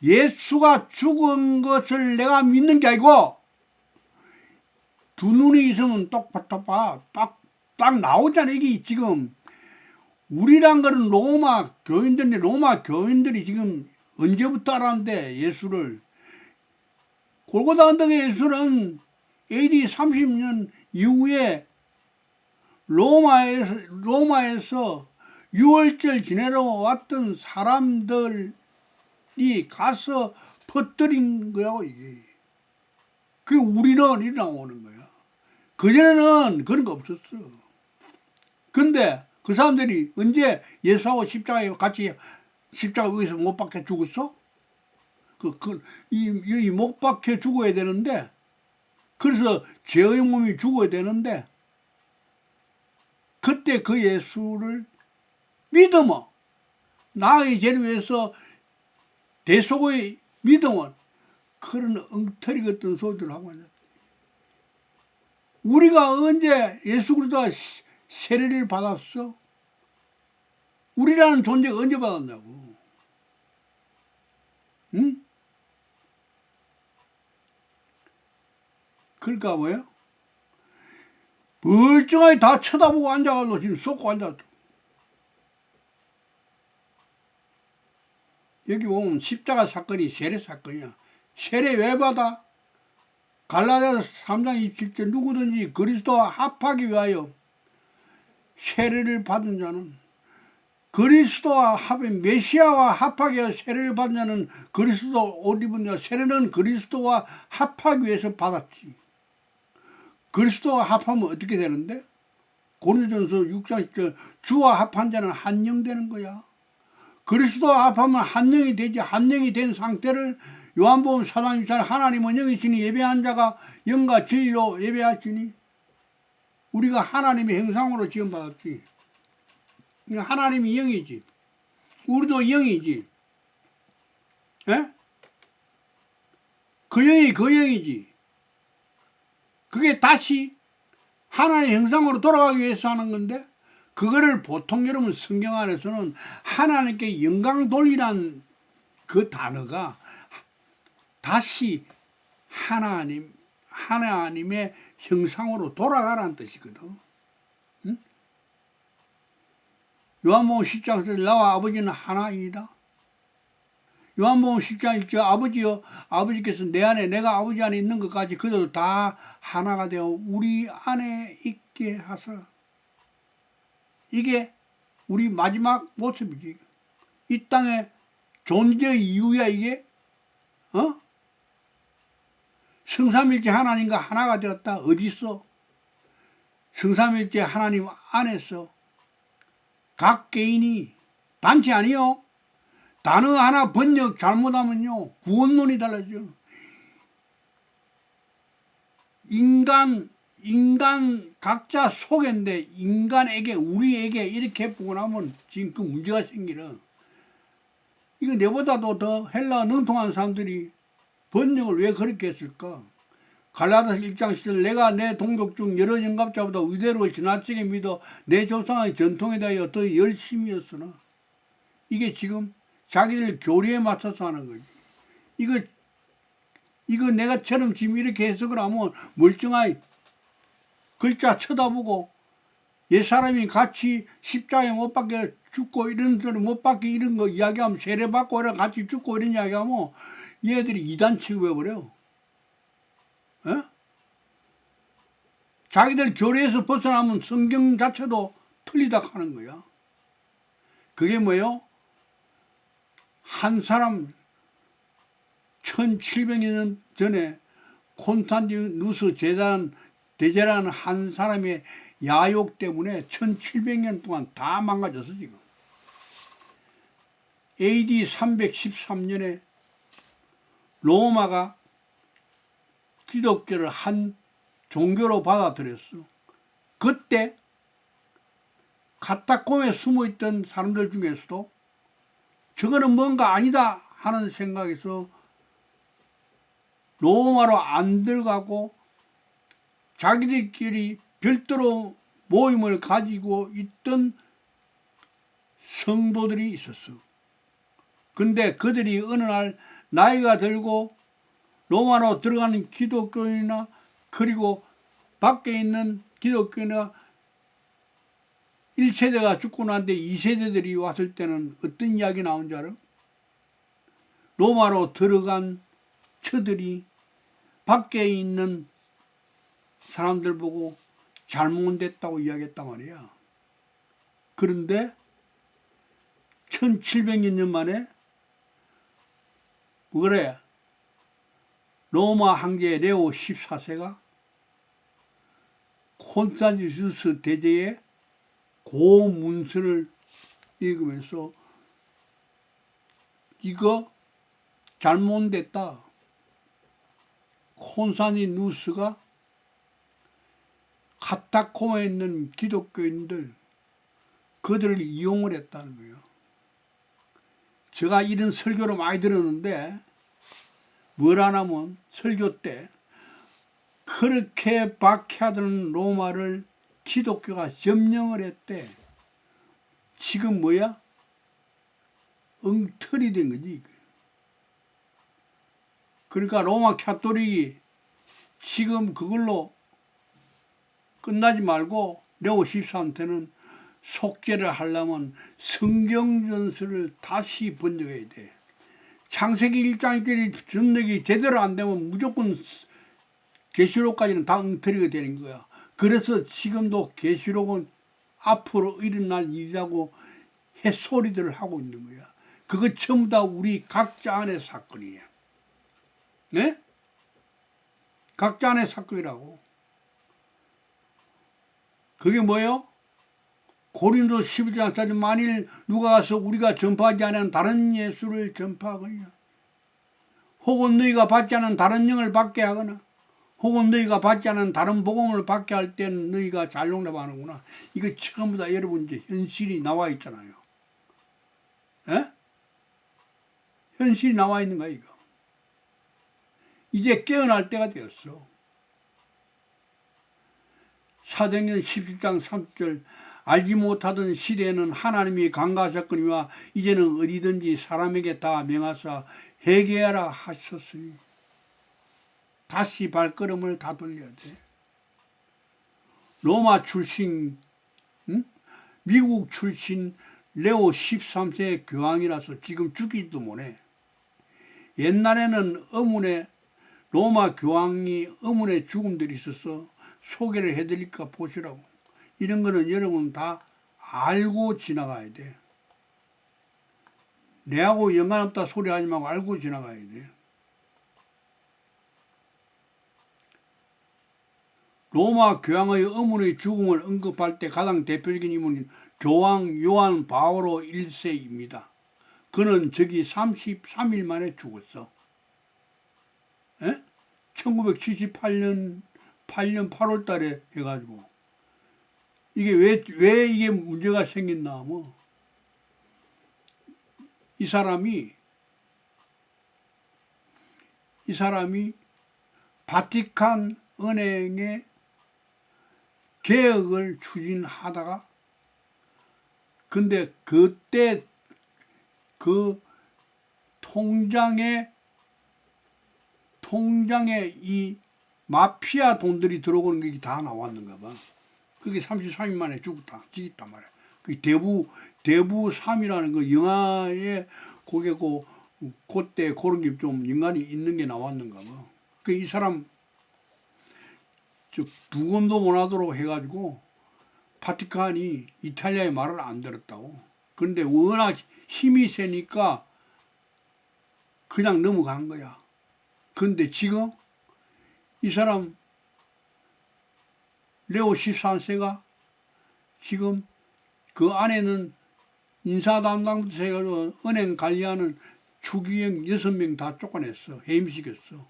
Speaker 1: 예수가 죽은 것을 내가 믿는 게 아니고 두 눈이 있으면 딱 나오잖아. 이게 지금 우리란 거는 로마 교인들이 지금 언제부터 알았는데 예수를. 골고다 언덕의 예수는 AD 30년 이후에 로마에서 유월절 지내러 왔던 사람들이 가서 퍼뜨린 거야, 이게. 그게 우리는 이리 나오는 거야. 그전에는 그런 거 없었어. 근데 그 사람들이 언제 예수하고 십자가에 같이 십자가 위에서 못 박혀 죽었어? 이 못 박혀 죽어야 되는데, 그래서 죄의 몸이 죽어야 되는데, 그때 그 예수를 믿으면, 나의 죄를 위해서 대속의 믿음은 그런 엉터리 같은 소리를 하고 있는. 우리가 언제 예수 그리스도가 세례를 받았어? 우리라는 존재가 언제 받았냐고. 응? 그러니까 뭐야? 멀쩡하게 다 쳐다보고 앉아가지고 지금 쏟고 앉았어. 여기 보면 십자가 사건이 세례 사건이야. 세례 왜 받아? 갈라디아서 3장 27절 누구든지 그리스도와 합하기 위하여 세례를 받은 자는 그리스도와 메시아와 합하기 위하여 세례를 받은 자는 그리스도 옷 입은 자. 세례는 그리스도와 합하기 위해서 받았지. 그리스도와 합하면 어떻게 되는데? 고린도전서 6장 10절 주와 합한 자는 한 영 되는 거야. 그리스도와 합하면 한 영이 되지. 한 영이 된 상태를 요한복음 4장 6절 하나님은 영이시니 예배한 자가 영과 진리로 예배하시니. 우리가 하나님의 형상으로 지음받았지. 하나님이 영이지. 우리도 영이지. 에? 그 영이 그 영이지. 그게 다시 하나님의 형상으로 돌아가기 위해서 하는 건데, 그거를 보통 여러분 성경 안에서는 하나님께 영광 돌리란 그 단어가 다시 하나님의 형상으로 돌아가라는 뜻이거든. 응? 요한복음 10장에서 나와 아버지는 하나이다. 요한복음 10장 1절 아버지여 아버지께서 내 안에 내가 아버지 안에 있는 것까지 그들도 다 하나가 되어 우리 안에 있게 하사. 이게 우리 마지막 모습이지. 이 땅에 존재 이유야 이게. 성삼일체 하나님과 하나가 되었다. 어디 있어? 성삼일체 하나님 안에서 각 개인이 단체 아니요. 단어 하나 번역 잘못하면요 구원론이 달라져. 인간 각자 속인데 인간에게 우리에게 이렇게 보고 나면 지금 그 문제가 생기는. 이거 내보다도 더 헬라어 능통한 사람들이 번역을 왜 그렇게 했을까? 갈라디아서 1장 10절 내가 내 동족 중 여러 영갑자보다 위대를 지나치게 믿어 내 조상의 전통에 대하여 더 열심히 했으나. 이게 지금 자기들 교리에 맞춰서 하는 거지. 이거 내가처럼 지금 이렇게 해석을 하면 멀쩡하게 글자 쳐다보고 옛사람이 같이 십자가에 못 박혀 죽고 이런 소리 못 박혀 이런 거 이야기하면 세례받고 이런 같이 죽고 이런 이야기하면 얘들이 이단 취급해버려. 에? 자기들 교리에서 벗어나면 성경 자체도 틀리다 하는 거야. 그게 뭐예요? 한 사람 1700년 전에 콘스탄티누스 대제라는 한 사람의 야욕 때문에 1700년 동안 다 망가졌어 지금. AD 313년에 로마가 기독교를 한 종교로 받아들였어. 그때 카타콤에 숨어있던 사람들 중에서도 저거는 뭔가 아니다 하는 생각에서 로마로 안 들어가고 자기들끼리 별도로 모임을 가지고 있던 성도들이 있었어. 근데 그들이 어느 날 나이가 들고 로마로 들어가는 기독교인이나 그리고 밖에 있는 기독교나 1세대가 죽고 난 뒤에 2세대들이 왔을 때는 어떤 이야기 나온 줄 알아? 로마로 들어간 처들이 밖에 있는 사람들 보고 잘못됐다고 이야기했단 말이야. 그런데 1700년 만에 그래 로마 황제 레오 14세가 콘스탄티누스 대제의 고문서를 읽으면서 이거 잘못됐다. 콘스탄티누스가 카타콤에 있는 기독교인들 그들을 이용을 했다는 거예요. 제가 이런 설교를 많이 들었는데 뭐라냐면 설교 때 그렇게 박해하던 로마를 기독교가 점령을 했대. 지금 뭐야? 엉터리 된 거지. 그러니까 로마 카톨릭이 지금 그걸로 끝나지 말고 레오 13세는 속죄를 하려면 성경전서를 다시 번역해야 돼. 창세기 1장까지 전역이 제대로 안 되면 무조건 계시록까지는 다 엉터리가 되는 거야. 그래서 지금도 계시록은 앞으로 일어날 일이라고 햇소리들을 하고 있는 거야. 그거 전부 다 우리 각자 안의 사건이에요. 네? 각자 안의 사건이라고. 그게 뭐예요? 고린도 11장짜리 만일 누가 가서 우리가 전파하지 않은 다른 예수를 전파하거나 혹은 너희가 받지 않은 다른 영을 받게 하거나 혹은 너희가 받지 않은 다른 복음을 받게 할 때는 너희가 잘 용납하는구나. 이거 전부 다 여러분 이제 현실이 나와 있잖아요. 에? 현실이 나와 있는 거야 이거. 이제 깨어날 때가 되었어. 사도행전 17장 30절 알지 못하던 시대에는 하나님이 강가하셨거니와 이제는 어디든지 사람에게 다 명하사 회개하라 하셨으니 다시 발걸음을 다 돌려야 돼. 로마 출신, 응? 미국 출신 레오 13세 교황이라서 지금 죽이지도 못해. 옛날에는 의문에 로마 교황이 의문의 죽음들이 있어서 소개를 해드릴까 보시라고. 이런 거는 여러분 다 알고 지나가야 돼. 내하고 연관없다 소리 하지 말고 알고 지나가야 돼. 로마 교황의 의문의 죽음을 언급할 때 가장 대표적인 인물은 교황 요한 바오로 1세입니다. 그는 저기 33일 만에 죽었어. 1978년 8월 달에 해가지고. 이게 왜 이게 문제가 생겼나 하면 이 사람이 바티칸 은행의 개혁을 추진하다가 근데 그때 그 통장에 이 마피아 돈들이 들어오는 게 다 나왔는가 봐. 그게 33일 만에 죽었단 말이야. 그 대부 3이라는 그 영화에 거기고 그때 그런 게 좀 인간이 있는 게 나왔는가 봐. 그 이 사람 부검도 못하도록 해가지고 바티칸이 이탈리아의 말을 안 들었다고. 그런데 워낙 힘이 세니까 그냥 넘어간 거야. 근데 지금 이 사람 레오 13세가 지금 그 안에는 인사 담당부터 해가지고 은행 관리하는 추기행 6명 다 쫓아냈어. 해임시켰어.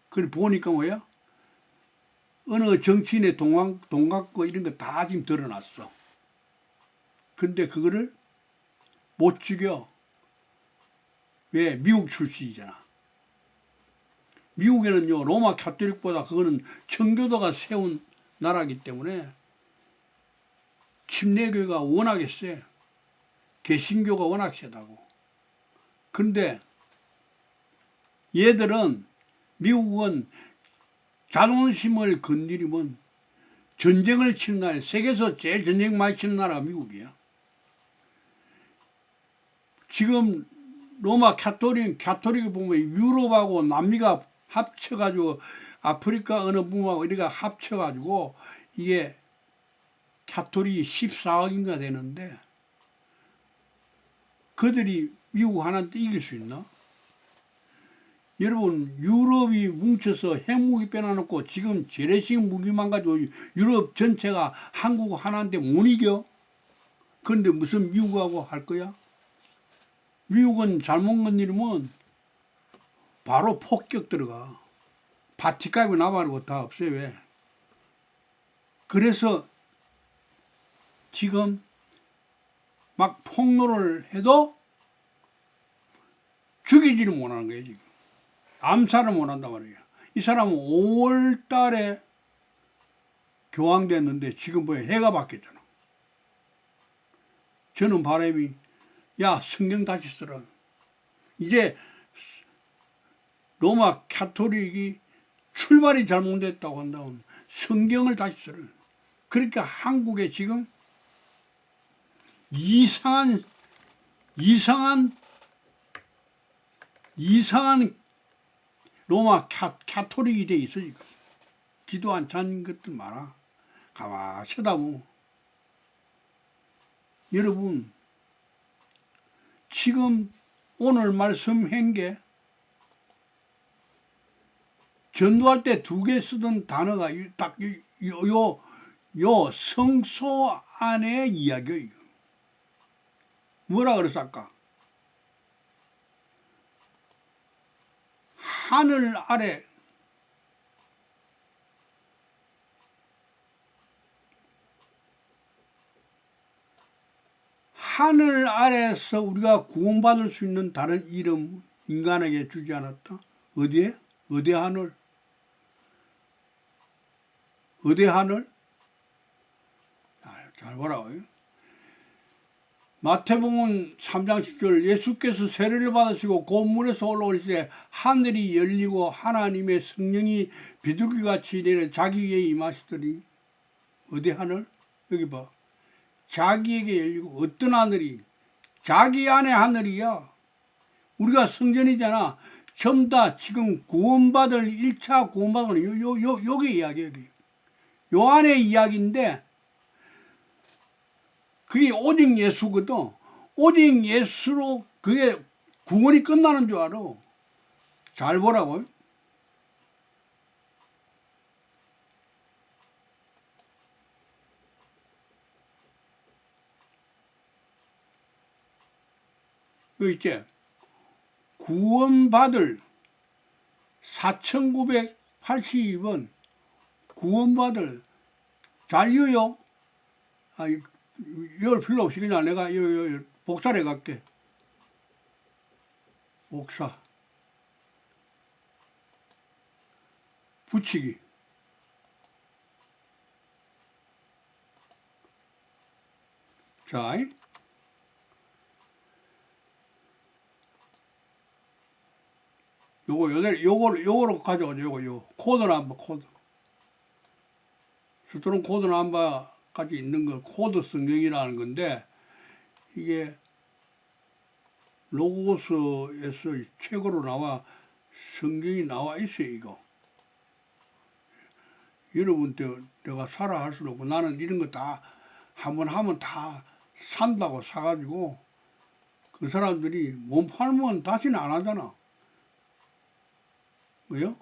Speaker 1: 그래 보니까 뭐야? 어느 정치인의 동갑거 이런 거 다 지금 드러났어. 근데 그거를 못 죽여. 왜? 미국 출신이잖아. 미국에는요 로마 가톨릭보다 그거는 청교도가 세운 나라이기 때문에 침례교가 워낙에 세. 개신교가 워낙 세다고. 근데 얘들은 미국은 자존심을 건드리면 전쟁을 치는 나라, 세계에서 제일 전쟁 많이 치는 나라가 미국이야. 지금 로마 가톨릭을 보면 유럽하고 남미가 합쳐가지고 아프리카 어느 부분하고 우리가 합쳐가지고 이게 가톨릭이 14억인가 되는데 그들이 미국 하나한테 이길 수 있나? 여러분 유럽이 뭉쳐서 핵무기 빼놔놓고 지금 재래식 무기만 가지고 유럽 전체가 한국 하나한테 못 이겨? 그런데 무슨 미국하고 할 거야? 미국은 잘못 건드리면 바로 폭격 들어가. 바티카고 나발이고 다 없어요. 왜? 그래서 지금 막 폭로를 해도 죽이지를 못하는 거예요. 지금 암살을 못한단 말이에요. 이 사람은 5월 달에 교황됐는데 지금 뭐야 해가 바뀌었잖아. 저는 바람이 야 성경 다시 쓰라. 이제 로마 가톨릭이 출발이 잘못됐다고 한다면 성경을 다시 쓰라. 그러니까 한국에 지금 이상한 로마 가톨릭이 돼 있어 지금. 기도 안 찬 것들 많아. 가만히 쳐다보면 여러분 지금 오늘 말씀한 게 전도할 때 2개 쓰던 단어가 딱 요 성소 안의 이야기예요. 이거. 뭐라 그랬어 아까? 하늘 아래 하늘 아래에서 우리가 구원받을 수 있는 다른 이름 인간에게 주지 않았다? 어디에? 어디 하늘? 어디 하늘? 잘 보라고요. 마태복음 3장 10절 예수께서 세례를 받으시고 고물에서 올라오실 때 하늘이 열리고 하나님의 성령이 비둘기같이 내려 자기에게 임하시더니 어디 하늘? 여기 봐. 자기에게 열리고 어떤 하늘이? 자기 안에 하늘이야. 우리가 성전이잖아. 전부 다 지금 구원받을 1차 구원받을 요게 이야기야. 요 안에 이야기인데 그게 오직 예수거든. 오직 예수로 그게 구원이 끝나는 줄 알아. 잘 보라고. 여기 있지. 구원받을 4982번 구원받을 잔류요. 이걸 필요 없이 그냥 내가 복사를 해갈게. 복사 붙이기. 자, 요거로 가져오죠. 요거 코드 넘버 코드. 스트롱 코드 넘버까지 있는 걸 코드 성경이라는 건데 이게 로고스에서 책으로 나와 성경이 나와 있어요. 이거 여러분 때 내가 사라 할 수는 없고 나는 이런 거 다 한번 하면 다 산다고 사가지고 그 사람들이 몸 팔면 다시는 안 하잖아. 왜요?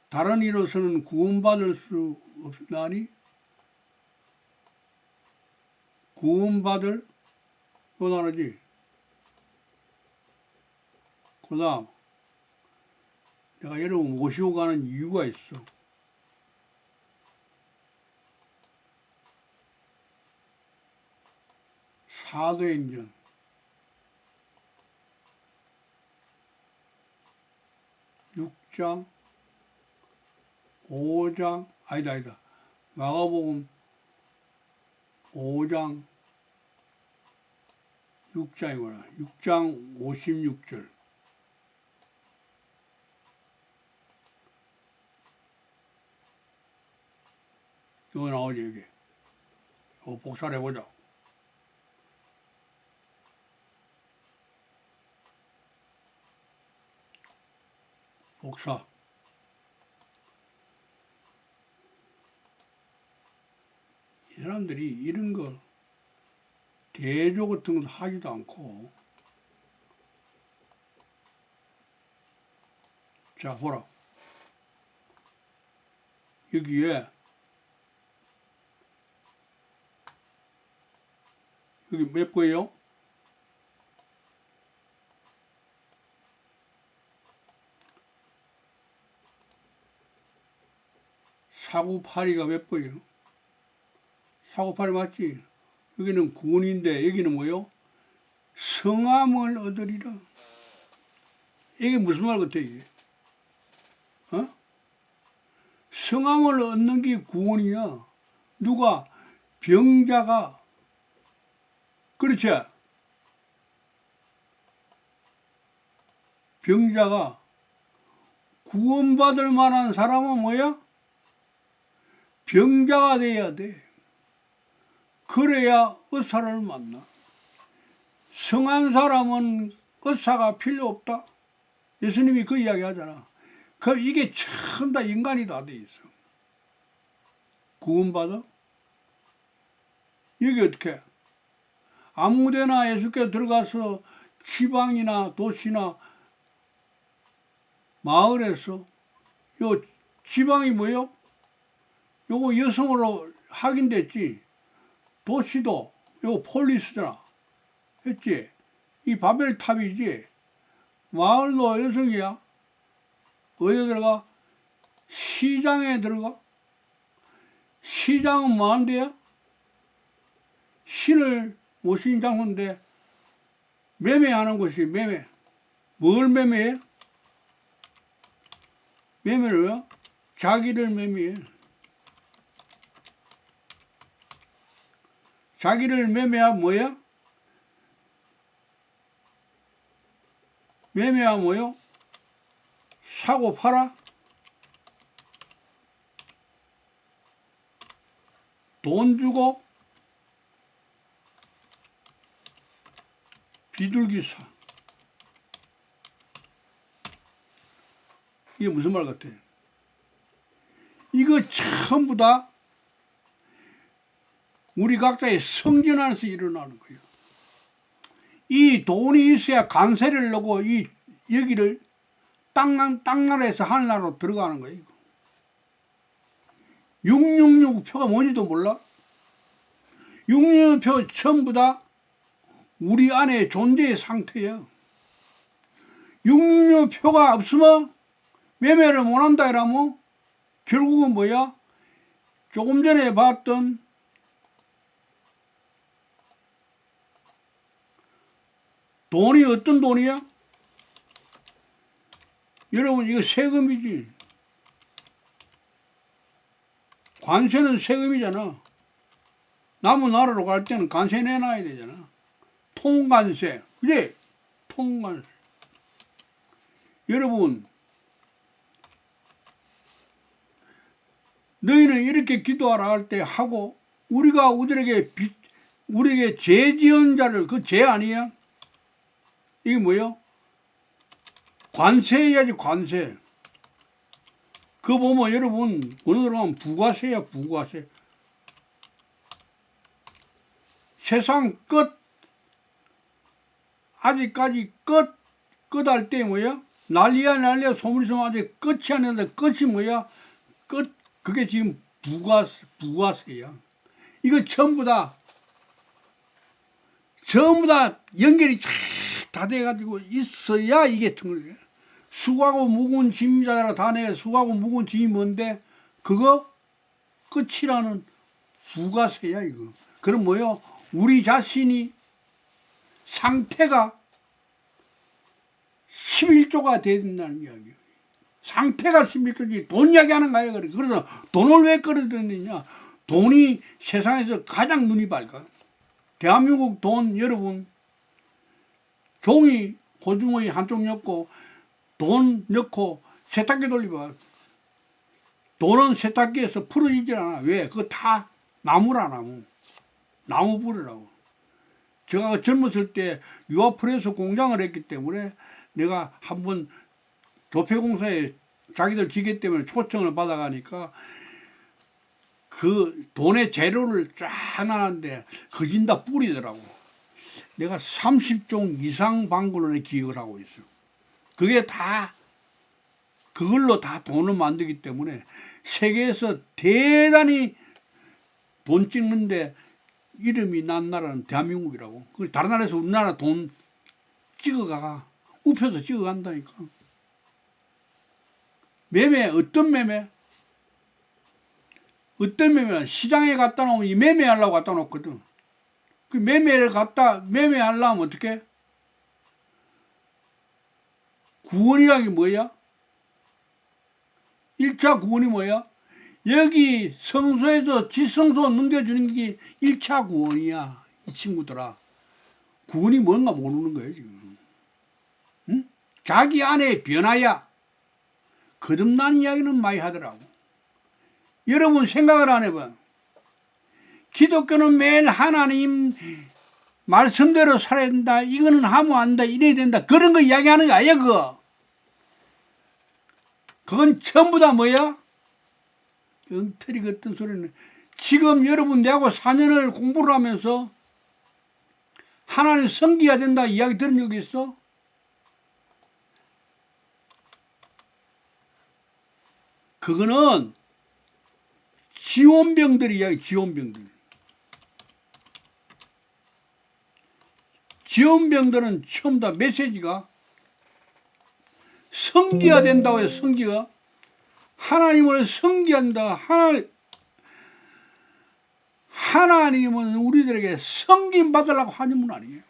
Speaker 1: 다른 이로서는 구원받을 수 없나니 구원받을 요 단어지. 그 다음 내가 여러분 모시고 가는 이유가 있어. 사도행전 6장 5장 아니다 마가복음 5장 6장이구나. 6장 56절 이거 나오지, 여기. 이거 복사를 해보자. 복사. 이 사람들이 이런 거 대조 같은 거 하지도 않고. 자, 보라. 여기에 여기 몇 거예요? 사구팔이가 몇 거예요? 사구팔이 맞지? 여기는 군인데 여기는 뭐요? 성함을 얻으리라. 이게 무슨 말 같아 이게? 어? 성함을 얻는 게 구원이야. 누가? 병자가. 그렇지? 병자가 구원받을 만한 사람은 뭐야? 병자가 돼야 돼. 그래야 의사를 만나. 성한 사람은 의사가 필요 없다. 예수님이 그 이야기 하잖아. 이게 참 다 인간이 다 돼 있어. 구원받아? 여기 어떻게? 아무데나 예수께서 들어가서 지방이나 도시나 마을에서 요 지방이 뭐요? 요거 여성으로 확인됐지. 도시도 요거 폴리스잖아. 했지? 이 바벨탑이지. 마을도 여성이야. 어디 들어가? 시장에 들어가. 시장은 뭐한데요? 신을 모신 장소인데 매매하는 곳이 매매. 뭘 매매해? 매매를 왜요? 자기를 매매해. 자기를 매매하면 뭐야? 매매하면 뭐요? 사고 팔아? 돈 주고 비둘기 사. 이게 무슨 말 같아? 이거 전부 다 우리 각자의 성전 안에서 일어나는 거예요. 이 돈이 있어야 관세를 넣고 이 여기를 땅나라에서 하늘나라로 들어가는 거예요. 666표가 뭔지도 몰라? 666표 전부 다 우리 안에 존재의 상태야. 666표가 없으면 매매를 못한다 이러면 결국은 뭐야? 조금 전에 봤던 돈이 어떤 돈이야? 여러분 이거 세금이지. 관세는 세금이잖아. 남은 나라로 갈 때는 관세 내놔야 되잖아. 통관세. 그래? 통관세. 여러분 너희는 이렇게 기도하라 할 때 하고 우리가 우리에게 죄 지은 자를 그 죄 아니야? 이게 뭐요? 관세 해야지 관세. 그거 보면 여러분 어느 들어가면 부가세야 부가세. 세상 끝 아직까지 끝 할 때 뭐야? 난리야 소문이 좀 아직 끝이 아닌데 끝이 뭐야? 끝 그게 지금 부가세야. 이거 전부 다 연결이 다 돼가지고 있어야 이게 통일해. 수고하고 무거운 짐자라 다 내가 수고하고 무거운 짐이 뭔데 그거 끝이라는 부가세야 이거. 그럼 뭐요? 우리 자신이 상태가 11조가 돼야 된다는 이야기예요. 상태가 11조지 돈 이야기하는 거예요. 그래서 돈을 왜 끌어들이느냐? 돈이 세상에서 가장 눈이 밝아. 대한민국 돈 여러분 종이 고주머니 한쪽 넣고 돈 넣고 세탁기 돌리봐. 돈은 세탁기에서 풀어지질 않아. 왜? 그거 다 나무라, 나무. 나무 뿌리라고. 제가 젊었을 때 유아프레스 공장을 했기 때문에 내가 한번 조폐공사에 자기들 기계 때문에 초청을 받아가니까 그 돈의 재료를 쫙 나는데 거진다 뿌리더라고. 내가 30종 이상 방구를 기억을 하고 있어요. 그게 다 그걸로 다 돈을 만들기 때문에 세계에서 대단히 돈 찍는데 이름이 난 나라는 대한민국이라고. 그 다른 나라에서 우리나라 돈 찍어가 우표도 찍어간다니까. 매매 어떤 매매? 어떤 매매? 시장에 갖다 놓으면 이 매매하려고 갖다 놓거든. 그 매매를 갖다 매매하려면 어떻게? 구원이라는 게 뭐야? 1차 구원이 뭐야? 여기 성소에서 지성소 넘겨주는 게 1차 구원이야. 이 친구들아. 구원이 뭔가 모르는 거예요 지금. 응? 자기 안에 변화야. 거듭난 이야기는 많이 하더라고. 여러분 생각을 안 해봐. 기독교는 매일 하나님 말씀대로 살아야 된다. 이거는 하면 안 된다. 이래야 된다. 그런 거 이야기하는 거 아니야 그거. 그건 전부 다 뭐야? 엉터리 같은 소리는. 지금 여러분 내하고 4년을 공부를 하면서 하나님 섬겨야 된다 이야기 들은 적 있어? 그거는 지원병들 이야기. 지원병들. 지원병들은 처음 다 메시지가 섬겨야 된다고 해요. 섬기가 하나님을 섬기한다. 하나님은 우리들에게 섬김 받으려고 하는 분 아니에요.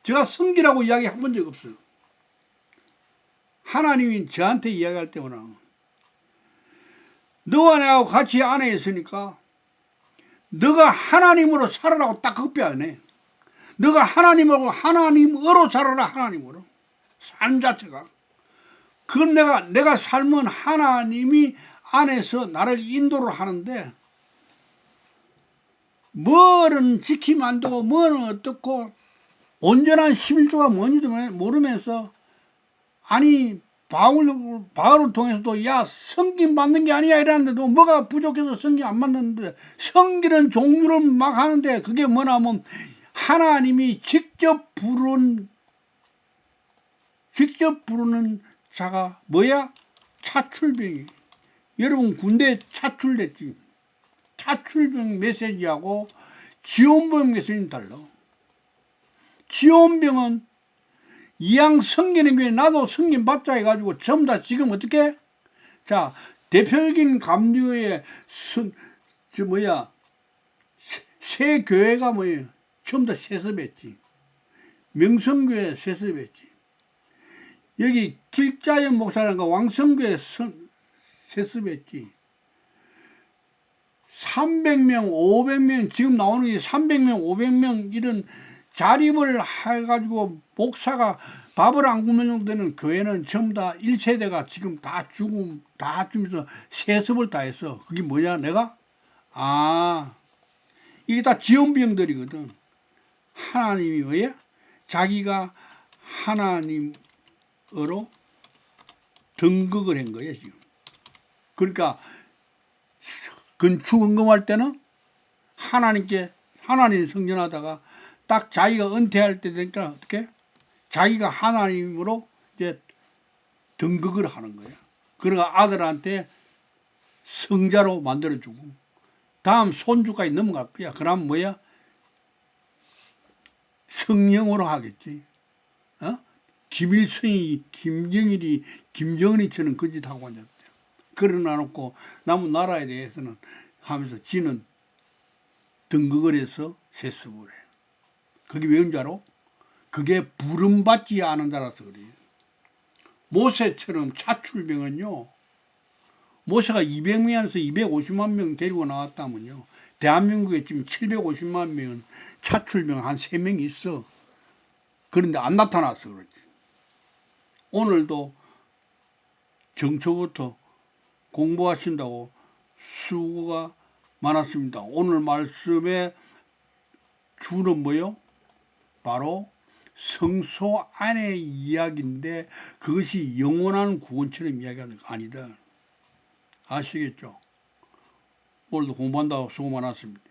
Speaker 1: 제가 섬기라고 이야기 해본 적 없어요. 하나님이 저한테 이야기할 때마다 너와 나하고 같이 안에 있으니까 너가 하나님으로 살아라고 딱 그것밖에 안 해. 너가 하나님으로 살아라. 하나님으로. 삶 자체가. 그건 내가 삶은 하나님이 안에서 나를 인도를 하는데 뭐는 지키면 안 되고 뭐는 어떻고 온전한 11조가 뭔지도 모르면서 아니 바울을 통해서도 야 성김 받는 게 아니야 이러는데도 뭐가 부족해서 성김 안 받는데 성기는 종류를 막 하는데 그게 뭐냐면 하나님이 직접 부르는 자가 뭐야? 차출병이. 여러분 군대 차출됐지. 차출병 메시지하고 지원병 메시지는 달라. 지원병은 이왕 성기는 게 나도 성김 받자 해가지고 전부 다 지금 어떻게? 자, 대표적인 감리교의 새 교회가 뭐예요? 전부 다 세습했지. 명성교회 세습했지. 여기 길자연 목사라는 왕성교회 세습했지. 300명, 500명, 지금 나오는 게 300명, 500명 이런 자립을 해가지고 목사가 밥을 안 굶는 되는 교회는 전부 다 1세대가 지금 다 죽으면서 세습을 다 했어. 그게 뭐냐, 내가? 이게 다 지원병들이거든. 하나님이 뭐야? 자기가 하나님으로 등극을 한 거예요, 지금. 그러니까, 건축헌금할 때는 하나님 성전하다가 딱 자기가 은퇴할 때 되니까 어떻게? 자기가 하나님으로 이제 등극을 하는 거예요. 그러니까 아들한테 성자로 만들어주고, 다음 손주까지 넘어갈 거야. 그럼 뭐야? 성령으로 하겠지. 김일성이, 김정일이, 김정은이처럼 그 짓 하고 앉았대요. 그러나 놓고 남은 나라에 대해서는 하면서 지는 등극을 해서 세습을 해. 그게 왜 그런 줄 알아? 그게 부름받지 않은 자라서 그래요. 모세처럼 차출병은요, 모세가 200명에서 250만 명 데리고 나왔다면요, 대한민국에 지금 750만 명은 차출병 한 3명이 있어. 그런데 안 나타났어. 그렇지. 오늘도 정초부터 공부하신다고 수고가 많았습니다. 오늘 말씀의 주는 뭐요? 바로 성소 안의 이야기인데 그것이 영원한 구원처럼 이야기하는 거 아니다. 아시겠죠? 오늘도 공부한다고 수고 많았습니다.